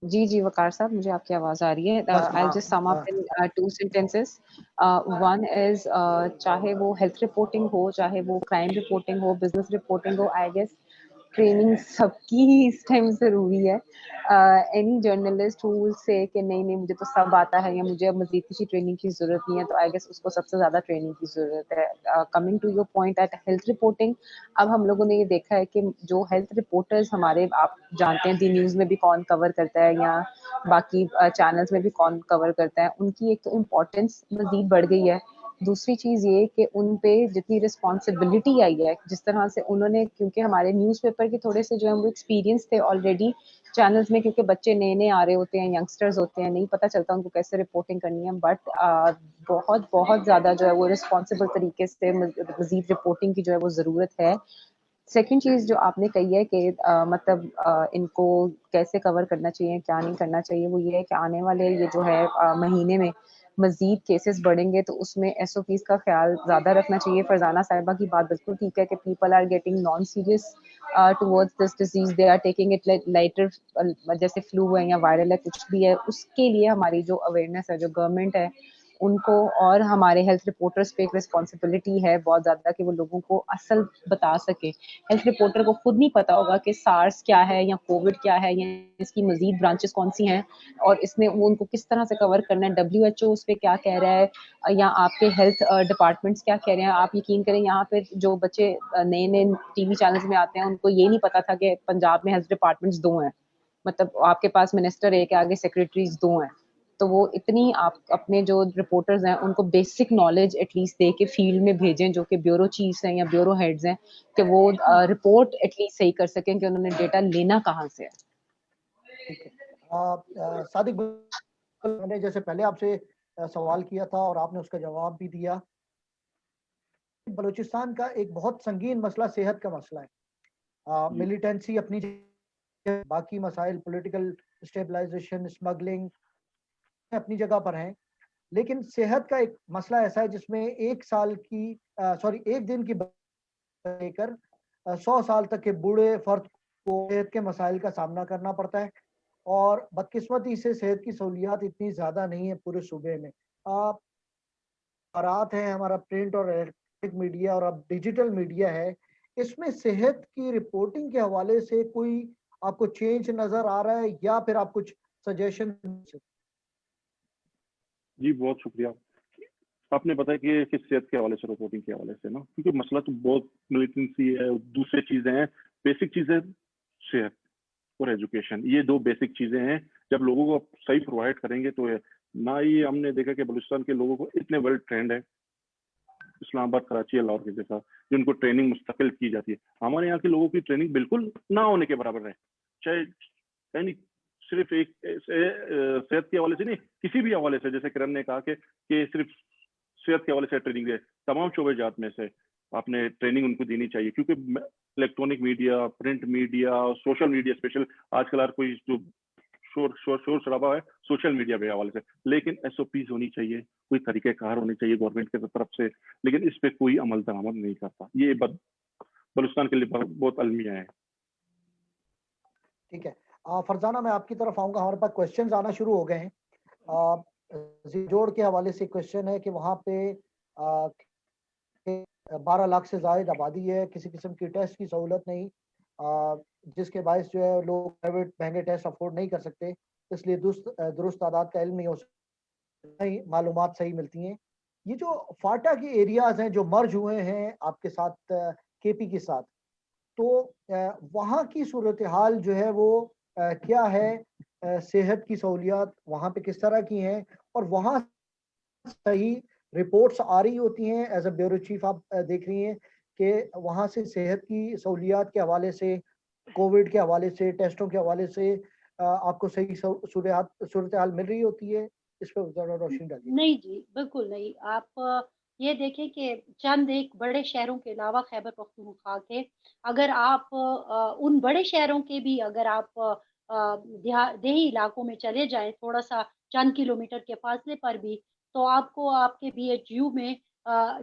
जी, जी, वकार साहब, मुझे आपकी आवाज़ आ रही है। बस I'll हाँ, just sum up in 2 sentences. One is चाहे वो हेल्थ रिपोर्टिंग हो, चाहे वो क्राइम रिपोर्टिंग हो, बिज़नेस रिपोर्टिंग हो, आई गेस ट्रेनिंग सबकी ही इस टाइम ज़रूरी है। Any journalist who will say कि नहीं, मुझे तो सब आता है या मुझे अब मज़ीद किसी ट्रेनिंग की ज़रूरत नहीं है, तो आई गेस उसको सबसे ज़्यादा ट्रेनिंग की ज़रूरत है। Coming to your point at health reporting, अब हम लोगों ने ये देखा है कि जो हेल्थ रिपोर्टर्स हमारे, आप जानते हैं दी न्यूज़ में भी कौन कवर करता है या बाकी चैनल्स में भी कौन कवर करता है, उनकी एक तो इम्पोर्टेंस मज़ीद बढ़ गई है। दूसरी चीज़ ये कि उन पे जितनी रिस्पॉन्सिबिलिटी आई है, जिस तरह से उन्होंने, क्योंकि हमारे न्यूज़पेपर के थोड़े से जो है वो एक्सपीरियंस थे ऑलरेडी चैनल्स में, क्योंकि बच्चे नए-नए आ रहे होते हैं, यंगस्टर्स होते हैं, नहीं पता चलता उनको कैसे रिपोर्टिंग करनी है, बट बहुत ज़्यादा जो है वो रिस्पॉन्सिबल तरीके से मज़ीद रिपोर्टिंग की जो है वो ज़रूरत है। सेकंड चीज़ जो आपने कही है कि मतलब इनको कैसे कवर करना चाहिए, क्या नहीं करना चाहिए, वो ये है कि आने वाले ये जो है महीने में मज़ीद केसेस बढ़ेंगे, तो उसमें एसओपीज़ का ख़्याल ज़्यादा रखना चाहिए। फरज़ाना साहिबा की बात बिल्कुल ठीक है कि people are getting non serious towards this disease, they are taking it lighter, जैसे फ्लू है या वायरल है, कुछ भी है, उसके लिए हमारी जो अवेयरनेस है, जो गवर्नमेंट है, उनको और हमारे हेल्थ रिपोर्टर्स पे एक रिस्पॉन्सिबिलिटी है बहुत ज़्यादा कि वो लोगों को असल बता सके। हेल्थ रिपोर्टर को खुद नहीं पता होगा कि सार्स क्या है या कोविड क्या है या इसकी मजीद ब्रांचेस कौन सी हैं और इसने वो उनको किस तरह से कवर करना है, WHO उस पर क्या कह रहा है या आपके हेल्थ डिपार्टमेंट्स क्या कह रहे हैं। आप यकीन करें, यहाँ पे जो बच्चे नए नए टीवी चैनल्स में आते हैं उनको ये नहीं पता था कि पंजाब में हेल्थ डिपार्टमेंट्स 2 हैं, मतलब आपके पास मिनिस्टर एक है, आगे सेक्रेटरीज 2 हैं। तो वो इतनी, आप अपने जो रिपोर्टर्स हैं उनको बेसिक नॉलेज एटलीस्ट दे के फील्ड में भेजें, जो कि ब्यूरो चीफ्स हैं या ब्यूरो हेड्स हैं, कि वो रिपोर्ट एटलीस्ट सही कर सकें कि उन्होंने डेटा लेना कहाँ से है। ठीक है। सादिक, मैंने जैसे पहले आपसे सवाल किया था और आपने उसका जवाब भी दिया। बलूचिस्तान का एक बहुत संगीन मसला सेहत का मसला है। मिलिटेंसी अपनी जगह, बाकी मसाइल पॉलिटिकल स्टेबलाइजेशन, स्मगलिंग अपनी जगह पर हैं, लेकिन सेहत का एक मसला ऐसा है जिसमें एक दिन की लेकर 100 साल तक के बूढ़े फर्द को सेहत के मसाइल का सामना करना पड़ता है। और बदकिस्मती से सेहत की सहूलियात इतनी ज़्यादा नहीं है पूरे सूबे में। अखबारात हैं, हमारा प्रिंट और इलेक्ट्रॉनिक मीडिया और अब डिजिटल मीडिया है, इसमें सेहत की रिपोर्टिंग के हवाले से कोई आपको चेंज नज़र आ रहा है या फिर आप कुछ सजेशन? जी बहुत शुक्रिया। आपने बताया कि किस सेहत के हवाले से, रिपोर्टिंग के हवाले से ना, क्योंकि मसला तो बहुत मिलिटेंसी है, दूसरी चीजें हैं, बेसिक चीजें सेहत और एजुकेशन, ये 2 बेसिक चीजें हैं। जब लोगों को आप सही प्रोवाइड करेंगे तो ना ही हमने देखा कि बलूचिस्तान के लोगों को इतने वेल ट्रेंड है, इस्लामाबाद, कराची या लाहौर के जैसा, जिनको ट्रेनिंग मुस्तकिल की जाती है। हमारे यहाँ के लोगों की ट्रेनिंग बिल्कुल ना होने के बराबर है, चाहे यानी सिर्फ एक सेहत के हवाले से नहीं, किसी भी हवाले से। जैसे किरण ने कहा कि सिर्फ सेहत के हवाले से ट्रेनिंग है, तमाम शोबे जात में से आपने ट्रेनिंग उनको देनी चाहिए, क्योंकि electronic media, print media, social media, special आजकल हर कोई जो शोर शराबा है सोशल मीडिया के हवाले से। लेकिन एसओपीज होनी चाहिए, कोई तरीक़ेकार होने चाहिए गवर्नमेंट की तरफ से, लेकिन इस पे कोई अमल दरामद नहीं करता। ये बलूचिस्तान के लिए बहुत अलमिया है। ठीक है। फरजाना, मैं आपकी तरफ आऊंगा, हमारे पास क्वेश्चंस आना शुरू हो गए हैं। जोड़ के हवाले से क्वेश्चन है कि वहाँ पे 12 लाख से ज़ायद आबादी है, किसी किस्म की टेस्ट की सहूलत नहीं, जिसके बायस जो है लोग प्राइवेट महंगे टेस्ट अफोर्ड नहीं कर सकते, इसलिए दुरुस्त तादाद का इल्म नहीं हो सकता, मालूमात सही मिलती हैं। ये जो फाटा के एरियाज हैं जो मर्ज हुए हैं आपके साथ केपी के साथ, तो वहाँ की सूरत हाल जो है वो क्या है? सेहत की सहूलियात वहाँ पे किस तरह की हैं? और वहाँ सही रिपोर्ट्स आ रही होती हैं एज अ ब्यूरो चीफ, आप देख रही हैं कि वहाँ से सेहत की सहूलियात के हवाले से, कोविड के हवाले से, टेस्टों के हवाले से आपको सही सूरत हाल मिल रही होती है? इस पर ज़रा रोशनी डालिए। नहीं जी, बिल्कुल नहीं। आप ये देखें कि चंद एक बड़े शहरों के अलावा खैबर पख्तूनख्वा के, अगर आप उन बड़े शहरों के भी अगर आप देही इलाकों में चले जाएँ, थोड़ा-सा चंद किलोमीटर के फासले पर भी, तो आपको आपके बीएचयू में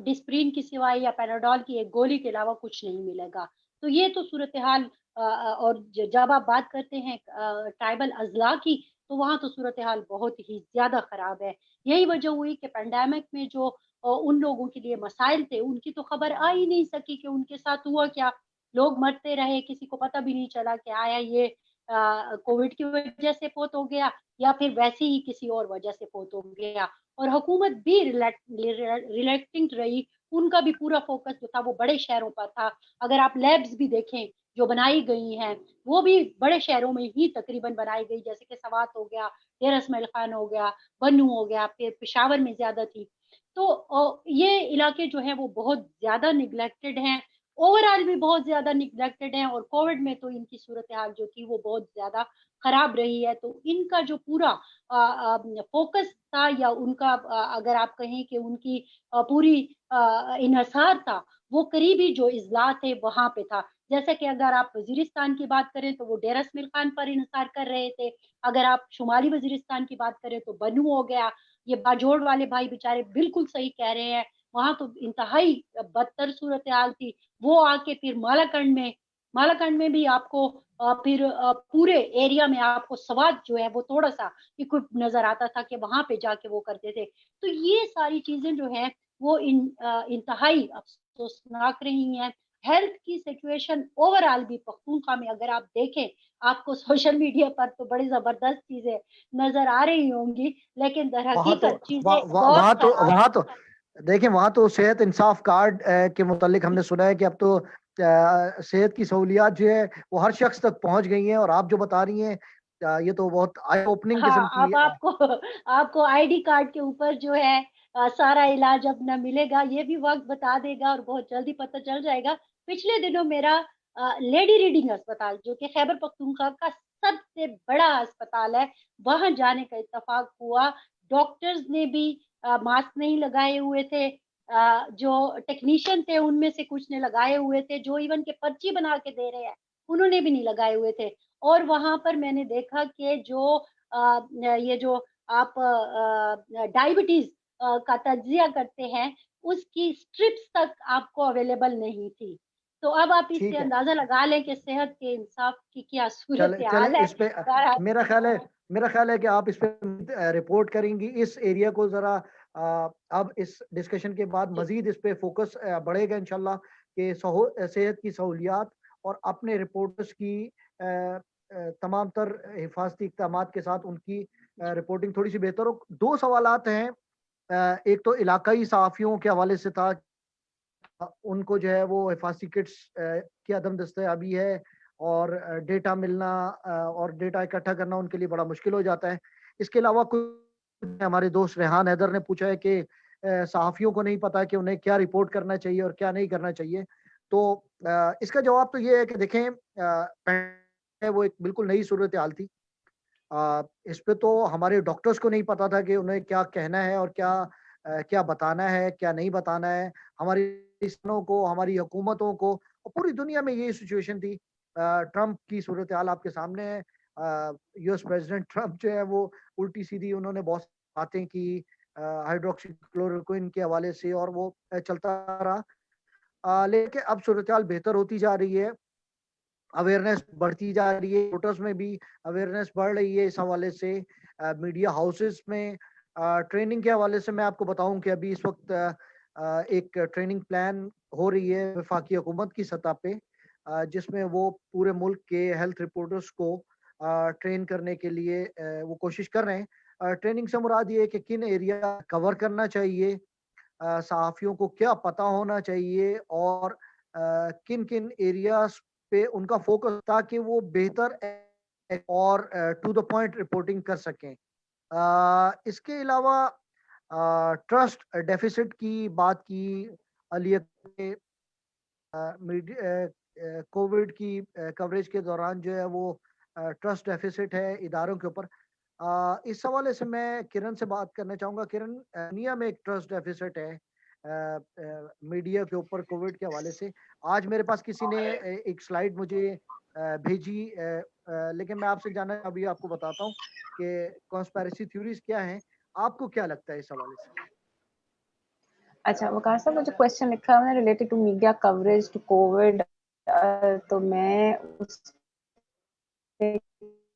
डिस्प्रिन की सिवाय या पैनाडोल की एक गोली के अलावा कुछ नहीं मिलेगा। तो ये तो सूरत-ए-हाल और जब आप बात करते हैं ट्राइबल अज़ला की, तो वहाँ तो सूरत-ए-हाल बहुत ही ज़्यादा ख़राब है। यही वजह हुई कि पैंडेमिक में जो उन लोगों के लिए मसाइल थे, उनकी तो खबर आ ही नहीं सकी कि उनके साथ हुआ क्या? लोग मरते रहे, किसी को पता भी नहीं चला कि आया ये कोविड की वजह से फ़ौत हो गया या फिर वैसे ही किसी और वजह से फ़ौत हो गया। और हुकूमत भी रिलेक्टेंट रही, उनका भी पूरा फ़ोकस जो था वो बड़े शहरों पर था। अगर आप लैब्स भी देखें, जो बनाई गई हैं, वो भी बड़े शहरों में ही तकरीबन बनाई गई, जैसे कि सवात हो गया, डेरा इस्माइल खान हो गया, बन्नू हो गया, फिर पेशावर में ज़्यादा थी। तो ये इलाके जो हैं वो बहुत ज़्यादा नेग्लेक्टेड हैं, ओवरऑल भी बहुत ज़्यादा नेग्लेक्टेड हैं और कोविड में तो इनकी सूरत-ए-हाल जो थी वो बहुत ज़्यादा खराब रही है। तो इनका जो पूरा फ़ोकस था या उनका अगर आप कहें कि उनकी पूरी इन्हिसार था, वो करीबी जो इज़्ला थे वहाँ पे था। जैसे कि अगर आप वज़ीरिस्तान की बात करें तो वो डेरा इस्माइल खान पर इन्हिसार कर रहे थे। अगर आप शुमाली वज़ीरिस्तान की बात करें तो बन्नू हो गया, ये बाजोड़ वाले भाई बेचारे बिल्कुल सही कह रहे हैं, वहाँ तो इंतहाई बदतर सूरत-ए-हाल थी। वो आके फिर मालाकंड में भी आपको फिर पूरे एरिया में आपको स्वाद जो है वो थोड़ा-सा इक्विप नज़र आता था कि वहाँ पे जाके वो करते थे। तो ये सारी चीज़ें जो हैं वो इंतहाई अफ़सोसनाक रही हैं। हेल्थ की सिचुएशन ओवरऑल भी पख्तूनख्वा में अगर आप देखें, आपको सोशल मीडिया पर तो बड़ी ज़बरदस्त चीज़ें नज़र आ रही होंगी, लेकिन वहाँ तो दरहकीकत चीज़ें बहुत वहाँ तो देखिए, वहाँ तो सेहत इंसाफ कार्ड के मुतालिक हमने सुना है कि अब तो सेहत की सहूलियात जो है वो हर शख्स तक पहुँच गई हैं, और आप जो बता रही हैं ये तो बहुत आई ओपनिंग किस्म हाँ, की अब आपको आपको आईडी कार्ड के ऊपर जो है सारा इलाज अब ना मिलेगा, ये भी वक़्त बता देगा और बहुत जल्दी पता चल जाएगा। पिछले दिनों मेरा लेडी रीडिंग अस्पताल जो कि खैबर पख्तूनख्वा का सबसे बड़ा अस्पताल है, वहाँ जाने का इत्तेफ़ाक हुआ। डॉक्टर्स ने भी मास्क नहीं लगाए हुए थे। जो टेक्नीशियन थे उनमें से कुछ ने लगाए हुए थे, जो इवन के पर्ची बना के दे रहे हैं, उन्होंने भी नहीं लगाए हुए थे। और वहाँ पर मैंने देखा कि जो ये जो आप डायबिटीज़ का तज्ज़िया करते हैं, उसकी स्ट्रिप्स तक आपको अवेलेबल नहीं थी। तो अब आप इससे ठीक है। अंदाज़ा लगा लें कि सेहत के इंसाफ की क्या चले चले सूरत-ए-हाल है। इस पे बहरहाल मेरा ख्याल है कि आप इस पे रिपोर्ट करेंगी इस एरिया को ज़रा। अब इस डिस्कशन के बाद जी, मज़ीद इस पे फ़ोकस बढ़ेगा इंशाल्लाह कि सेहत की सहूलियात और अपने रिपोर्टर्स की तमाम तर हिफाजती इक़दामात के साथ उनकी जी। रिपोर्टिंग थोड़ी-सी बेहतर हो। 2 सवालात हैं। एक तो इलाकाई सहाफ़ियों के हवाले से था, उनको जो है वो हिफाज़ती किट्स की अदम दस्तयाबी है, और डेटा मिलना और डेटा इकट्ठा करना उनके लिए बड़ा मुश्किल हो जाता है। इसके अलावा कुछ हमारे दोस्त रेहान हैदर ने पूछा है कि सहाफ़ियों को नहीं पता कि उन्हें क्या रिपोर्ट करना चाहिए और क्या नहीं करना चाहिए। तो इसका जवाब तो ये है कि देखें, वो एक बिल्कुल नई सूरत-ए-हाल थी। इस पे तो हमारे डॉक्टर्स को नहीं पता था कि उन्हें क्या कहना है और क्या बताना है, क्या नहीं बताना है। हमारी किसानों को, हमारी हुकूमतों को और पूरी दुनिया में यही सिचुएशन थी। ट्रंप की सूरत-ए-हाल आपके सामने है। यूएस प्रेज़िडेंट ट्रंप जो है वो उल्टी-सीधी उन्होंने बहुत बातें की हाइड्रोक्सी क्लोरोक्विन के हवाले से, और वो चलता रहा। लेकिन अब सूरत-ए-हाल बेहतर होती जा रही है। अवेयरनेस बढ़ती जा रही है, वोटर्स में भी अवेयरनेस बढ़ रही है इस हवाले से। मीडिया हाउसेस में ट्रेनिंग के हवाले से मैं आपको बताऊं कि अभी इस वक्त एक ट्रेनिंग प्लान हो रही है वफाकी हुकूमत की सतह पे, जिसमें वो पूरे मुल्क के हेल्थ रिपोर्टर्स को ट्रेन करने के लिए वो कोशिश कर रहे हैं। ट्रेनिंग से मुराद ये है कि किन एरिया कवर करना चाहिए, सहाफ़ियों को क्या पता होना चाहिए और किन-किन एरियाज़ पे उनका फ़ोकस ताकि वो बेहतर और टू द पॉइंट रिपोर्टिंग कर सकें। इसके अलावा ट्रस्ट डेफ़िसिट की बात की अलियत ने कोविड की कवरेज के दौरान जो है वो ट्रस्ट डेफ़िसिट है इदारों के ऊपर। इस हवाले से मैं किरण से बात करना चाहूँगा। किरण, दुनिया में एक ट्रस्ट डेफ़िसिट है मीडिया के ऊपर कोविड के हवाले से। आज मेरे पास किसी ने एक स्लाइड मुझे भेजी, लेकिन मैं आपसे जानना अभी आपको बताता हूँ कि कॉन्स्पिरेसी थ्योरीज़ क्या हैं? आपको क्या लगता है इस हवाले से? अच्छा, वकार साहब, मुझे क्वेश्चन लिखा हुआ है related to media coverage to Covid. तो मैं उस पे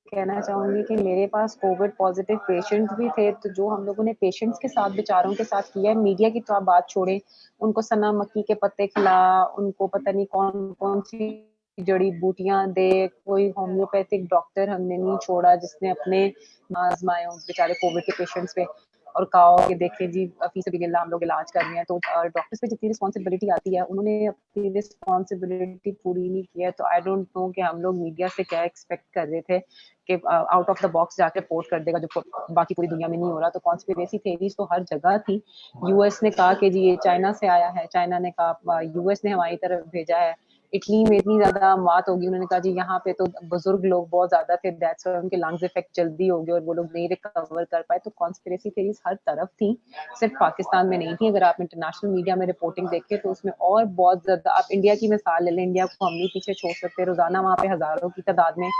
कहना चाहूँगी कि मेरे पास कोविड पॉज़िटिव पेशेंट्स भी थे, तो जो हम लोगों ने पेशेंट्स के साथ, बेचारों के साथ किया है, मीडिया की तो आप बात छोड़ें, उनको सना मक्की के पत्ते खिला, उनको पता नहीं कौन-कौन सी जड़ी-बूटियाँ दे, कोई होम्योपैथिक डॉक्टर हमने नहीं छोड़ा जिसने अपने आज़माए हों बेचारे कोविड के पेशेंट्स पे और कहा हो कि देखिए जी, फी सबिलिल्लाह हम लोग इलाज कर रहे हैं। तो डॉक्टर्स पे जितनी रिस्पॉन्सिबिलिटी आती है, उन्होंने अपनी रिस्पॉन्सिबिलिटी पूरी नहीं की है। तो आई डोंट नो कि हम लोग मीडिया से क्या एक्सपेक्ट कर रहे थे कि आउट ऑफ द बॉक्स जाके रिपोर्ट कर देगा, जो बाकी पूरी दुनिया में नहीं हो रहा। तो कॉन्स्पिरेसी थ्योरीज तो हर जगह थी। यूएस ने कहा कि जी ये चाइना से आया है, चाइना ने कहा यूएस ने हमारी तरफ भेजा है। इटली में इतनी ज़्यादा अमवात होगी, उन्होंने कहा जी यहाँ पे तो बुजुर्ग लोग बहुत ज़्यादा थे, दैट्स व्हाई उनके लंग्स इफेक्ट जल्दी हो गए और वो लोग नहीं रिकवर कर पाए। तो कॉन्स्पिरेसी थ्योरीज हर तरफ थी, सिर्फ पाकिस्तान में नहीं थी। अगर आप इंटरनेशनल मीडिया में रिपोर्टिंग देखें तो उसमें और बहुत ज़्यादा, आप इंडिया की मिसाल ले लें, इंडिया को हम नहीं पीछे छोड़ सकते। रोज़ाना वहाँ पे हज़ारों की तादाद में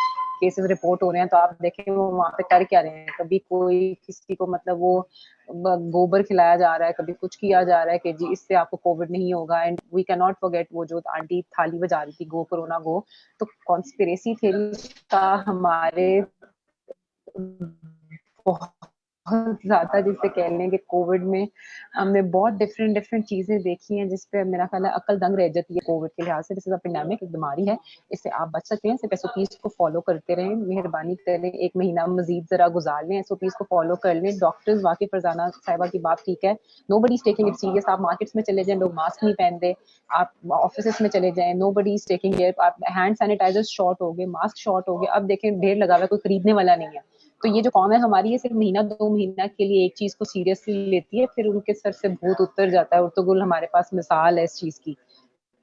केसेस रिपोर्ट हो रहे हैं, तो आप देखें वो वहाँ पे कर क्या रहे हैं। कभी कोई किसी को मतलब वो गोबर खिलाया जा रहा है, कभी कुछ किया जा रहा है कि जी इससे आपको कोविड नहीं होगा। And we can not forget वो जो आंटी थाली बजा रही थी, गो कोरोना गो। तो कॉन्स्पिरेसी थ्योरी का हमारे बहुत ज़्यादा, जिसे कह लें कि कोविड में हमने बहुत डिफरेंट चीज़ें देखी हैं, जिस पे मेरा ख़्याल है अक्ल दंग रह जाती है कोविड के लिहाज़ से। दिस इज़ अ पैंडेमिक, एक बीमारी है, इससे आप बच सकते हैं। सिर्फ एसओपीज़ को फ़ॉलो करते रहें, मेहरबानी करें, 1 महीना मज़ीद ज़रा गुज़ार लें, एसओपीज़ को फ़ॉलो कर लें। डॉक्टर्स, वाक़ई फरज़ाना साहिबा की बात ठीक है, nobody is taking it serious. आप मार्केट्स में चले जाएँ, लोग मास्क नहीं पहनते। आप ऑफ़िसेज़ में चले जाएँ, नोबडी इज़ टेकिंग केयर। आप हैंड सैनिटाइज़र्स शॉर्ट हो गए, मास्क शॉर्ट हो गए। अब देखें ढेर लगा हुआ है, कोई खरीदने वाला नहीं है। तो ये जो कौम है हमारी, ये सिर्फ महीना 2 महीना के लिए एक चीज़ को सीरियसली लेती है, फिर उनके सर से भूत उतर जाता है। उर्तुगुल हमारे पास मिसाल है इस चीज़ की।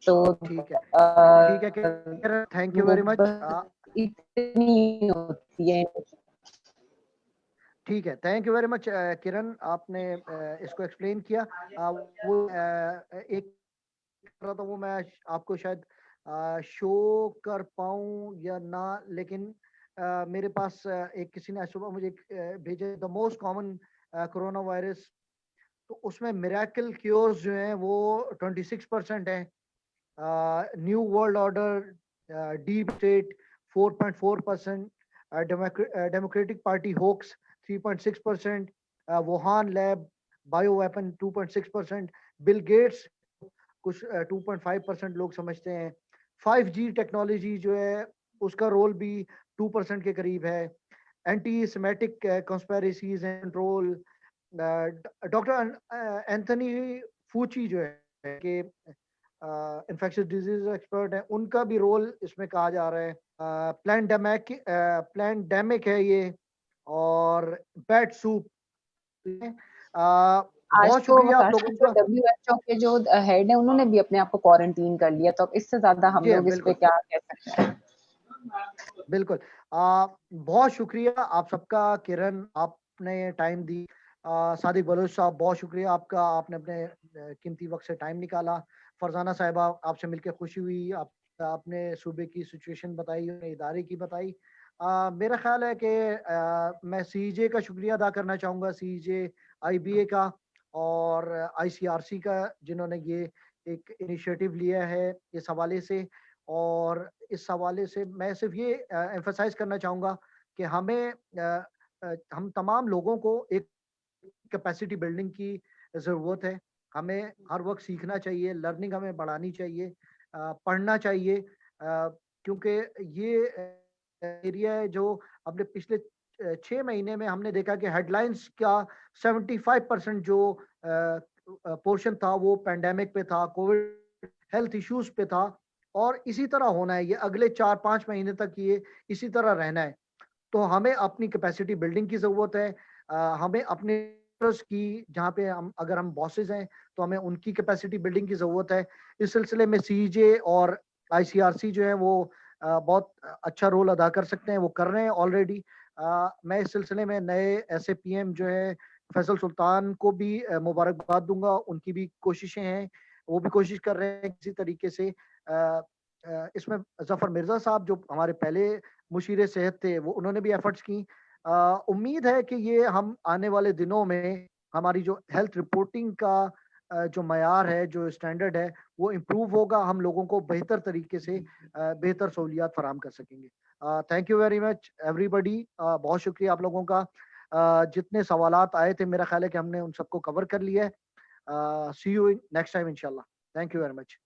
तो ठीक है। ठीक है, अ, किरण, थैंक यू वेरी मच। नौबत इतनी होती है। ठीक है, थैंक यू वेरी मच किरण, आपने इसको एक्सप्लेन किया। वो एक कर रहा था वो मैं आपको शायद शो कर पाऊँ या ना, लेकिन मेरे पास एक किसी ने सुबह मुझे एक भेजा, the most common corona virus. तो उसमें मिरेकल क्योर्स जो हैं वो 26% है। New world order, deep state 4.4%, democratic party hoax 3.6%, Wuhan lab bio weapon 2.6%, Bill Gates कुछ 2.5% लोग समझते हैं। 5G टेक्नोलॉजी जो है उसका रोल भी 2% के करीब है। Anti semitic conspiracies and control, doctor Anthony Fauci जो है कि इन्फेक्शियस डिजीज एक्सपर्ट है, उनका भी रोल इसमें कहा जा रहा है। प्लैंडेमिक है ये, और बैट सूप। आज बहुत तो शुक्रिया आप वकार लोगों साहब, जो का। डब्ल्यूएचओ के जो हेड है, उन्होंने भी अपने आप को क्वारंटीन कर लिया। तो अब इससे ज़्यादा हम जी हाँ, लोग इस पे बिल्कुल क्या कह सकते हैं? बिल्कुल। बहुत शुक्रिया आप सबका। किरण, आपने टाइम दी। सादिक बलोच साहब, बहुत शुक्रिया आपका, आपने अपने कीमती वक्त से टाइम निकाला। फरजाना साहिबा, आपसे मिलकर खुशी हुई। आपने सूबे की सिचुएशन बताई, उन्हें इदारे की बताई। मेरा ख्याल है कि मैं सीजे का शुक्रिया अदा करना चाहूँगा, सीजे आईबीए का और आईसीआरसी का, जिन्होंने ये एक इनिशिएटिव लिया है इस हवाले से। और इस हवाले से मैं सिर्फ ये एम्फसाइज करना चाहूँगा कि हम तमाम लोगों को एक कैपेसिटी बिल्डिंग की ज़रूरत है। हमें हर वक़्त सीखना चाहिए, लर्निंग हमें बढ़ानी चाहिए, पढ़ना चाहिए, क्योंकि ये एरिया है जो अपने पिछले 6 महीने में हमने देखा कि हेडलाइंस का 75% जो पोर्शन था वो पैंडेमिक पे था, कोविड हेल्थ इश्यूज पे था, और इसी तरह होना है, ये अगले 4-5 महीने तक ये इसी तरह रहना है। तो हमें अपनी कैपेसिटी बिल्डिंग की ज़रूरत है। हमें अपने की, जहाँ पे हम, अगर हम बॉसेस हैं तो हमें उनकी कैपेसिटी बिल्डिंग की ज़रूरत है। इस सिलसिले में सीजे और आईसीआरसी जो है वो बहुत अच्छा रोल अदा कर सकते हैं, वो कर रहे हैं ऑलरेडी। मैं इस सिलसिले में नए एसएपीएम जो है फैसल सुल्तान को भी मुबारकबाद दूंगा, उनकी भी कोशिशें हैं, वो भी कोशिश कर रहे हैं किसी तरीके से। इसमें जफर मिर्जा साहब जो हमारे पहले मुशीर सेहत थे, वो उन्होंने भी एफर्ट्स की। उम्मीद है कि ये हम आने वाले दिनों में हमारी जो हेल्थ रिपोर्टिंग का जो मयार है, जो स्टैंडर्ड है, वो इम्प्रूव होगा, हम लोगों को बेहतर तरीके से बेहतर सहूलियात फराहम कर सकेंगे। Thank you very much everybody, बहुत शुक्रिया आप लोगों का। जितने सवालात आए थे, मेरा ख्याल है कि हमने उन सबको कवर कर लिया है। सी यू नेक्स्ट टाइम इंशाल्लाह। Thank you very much.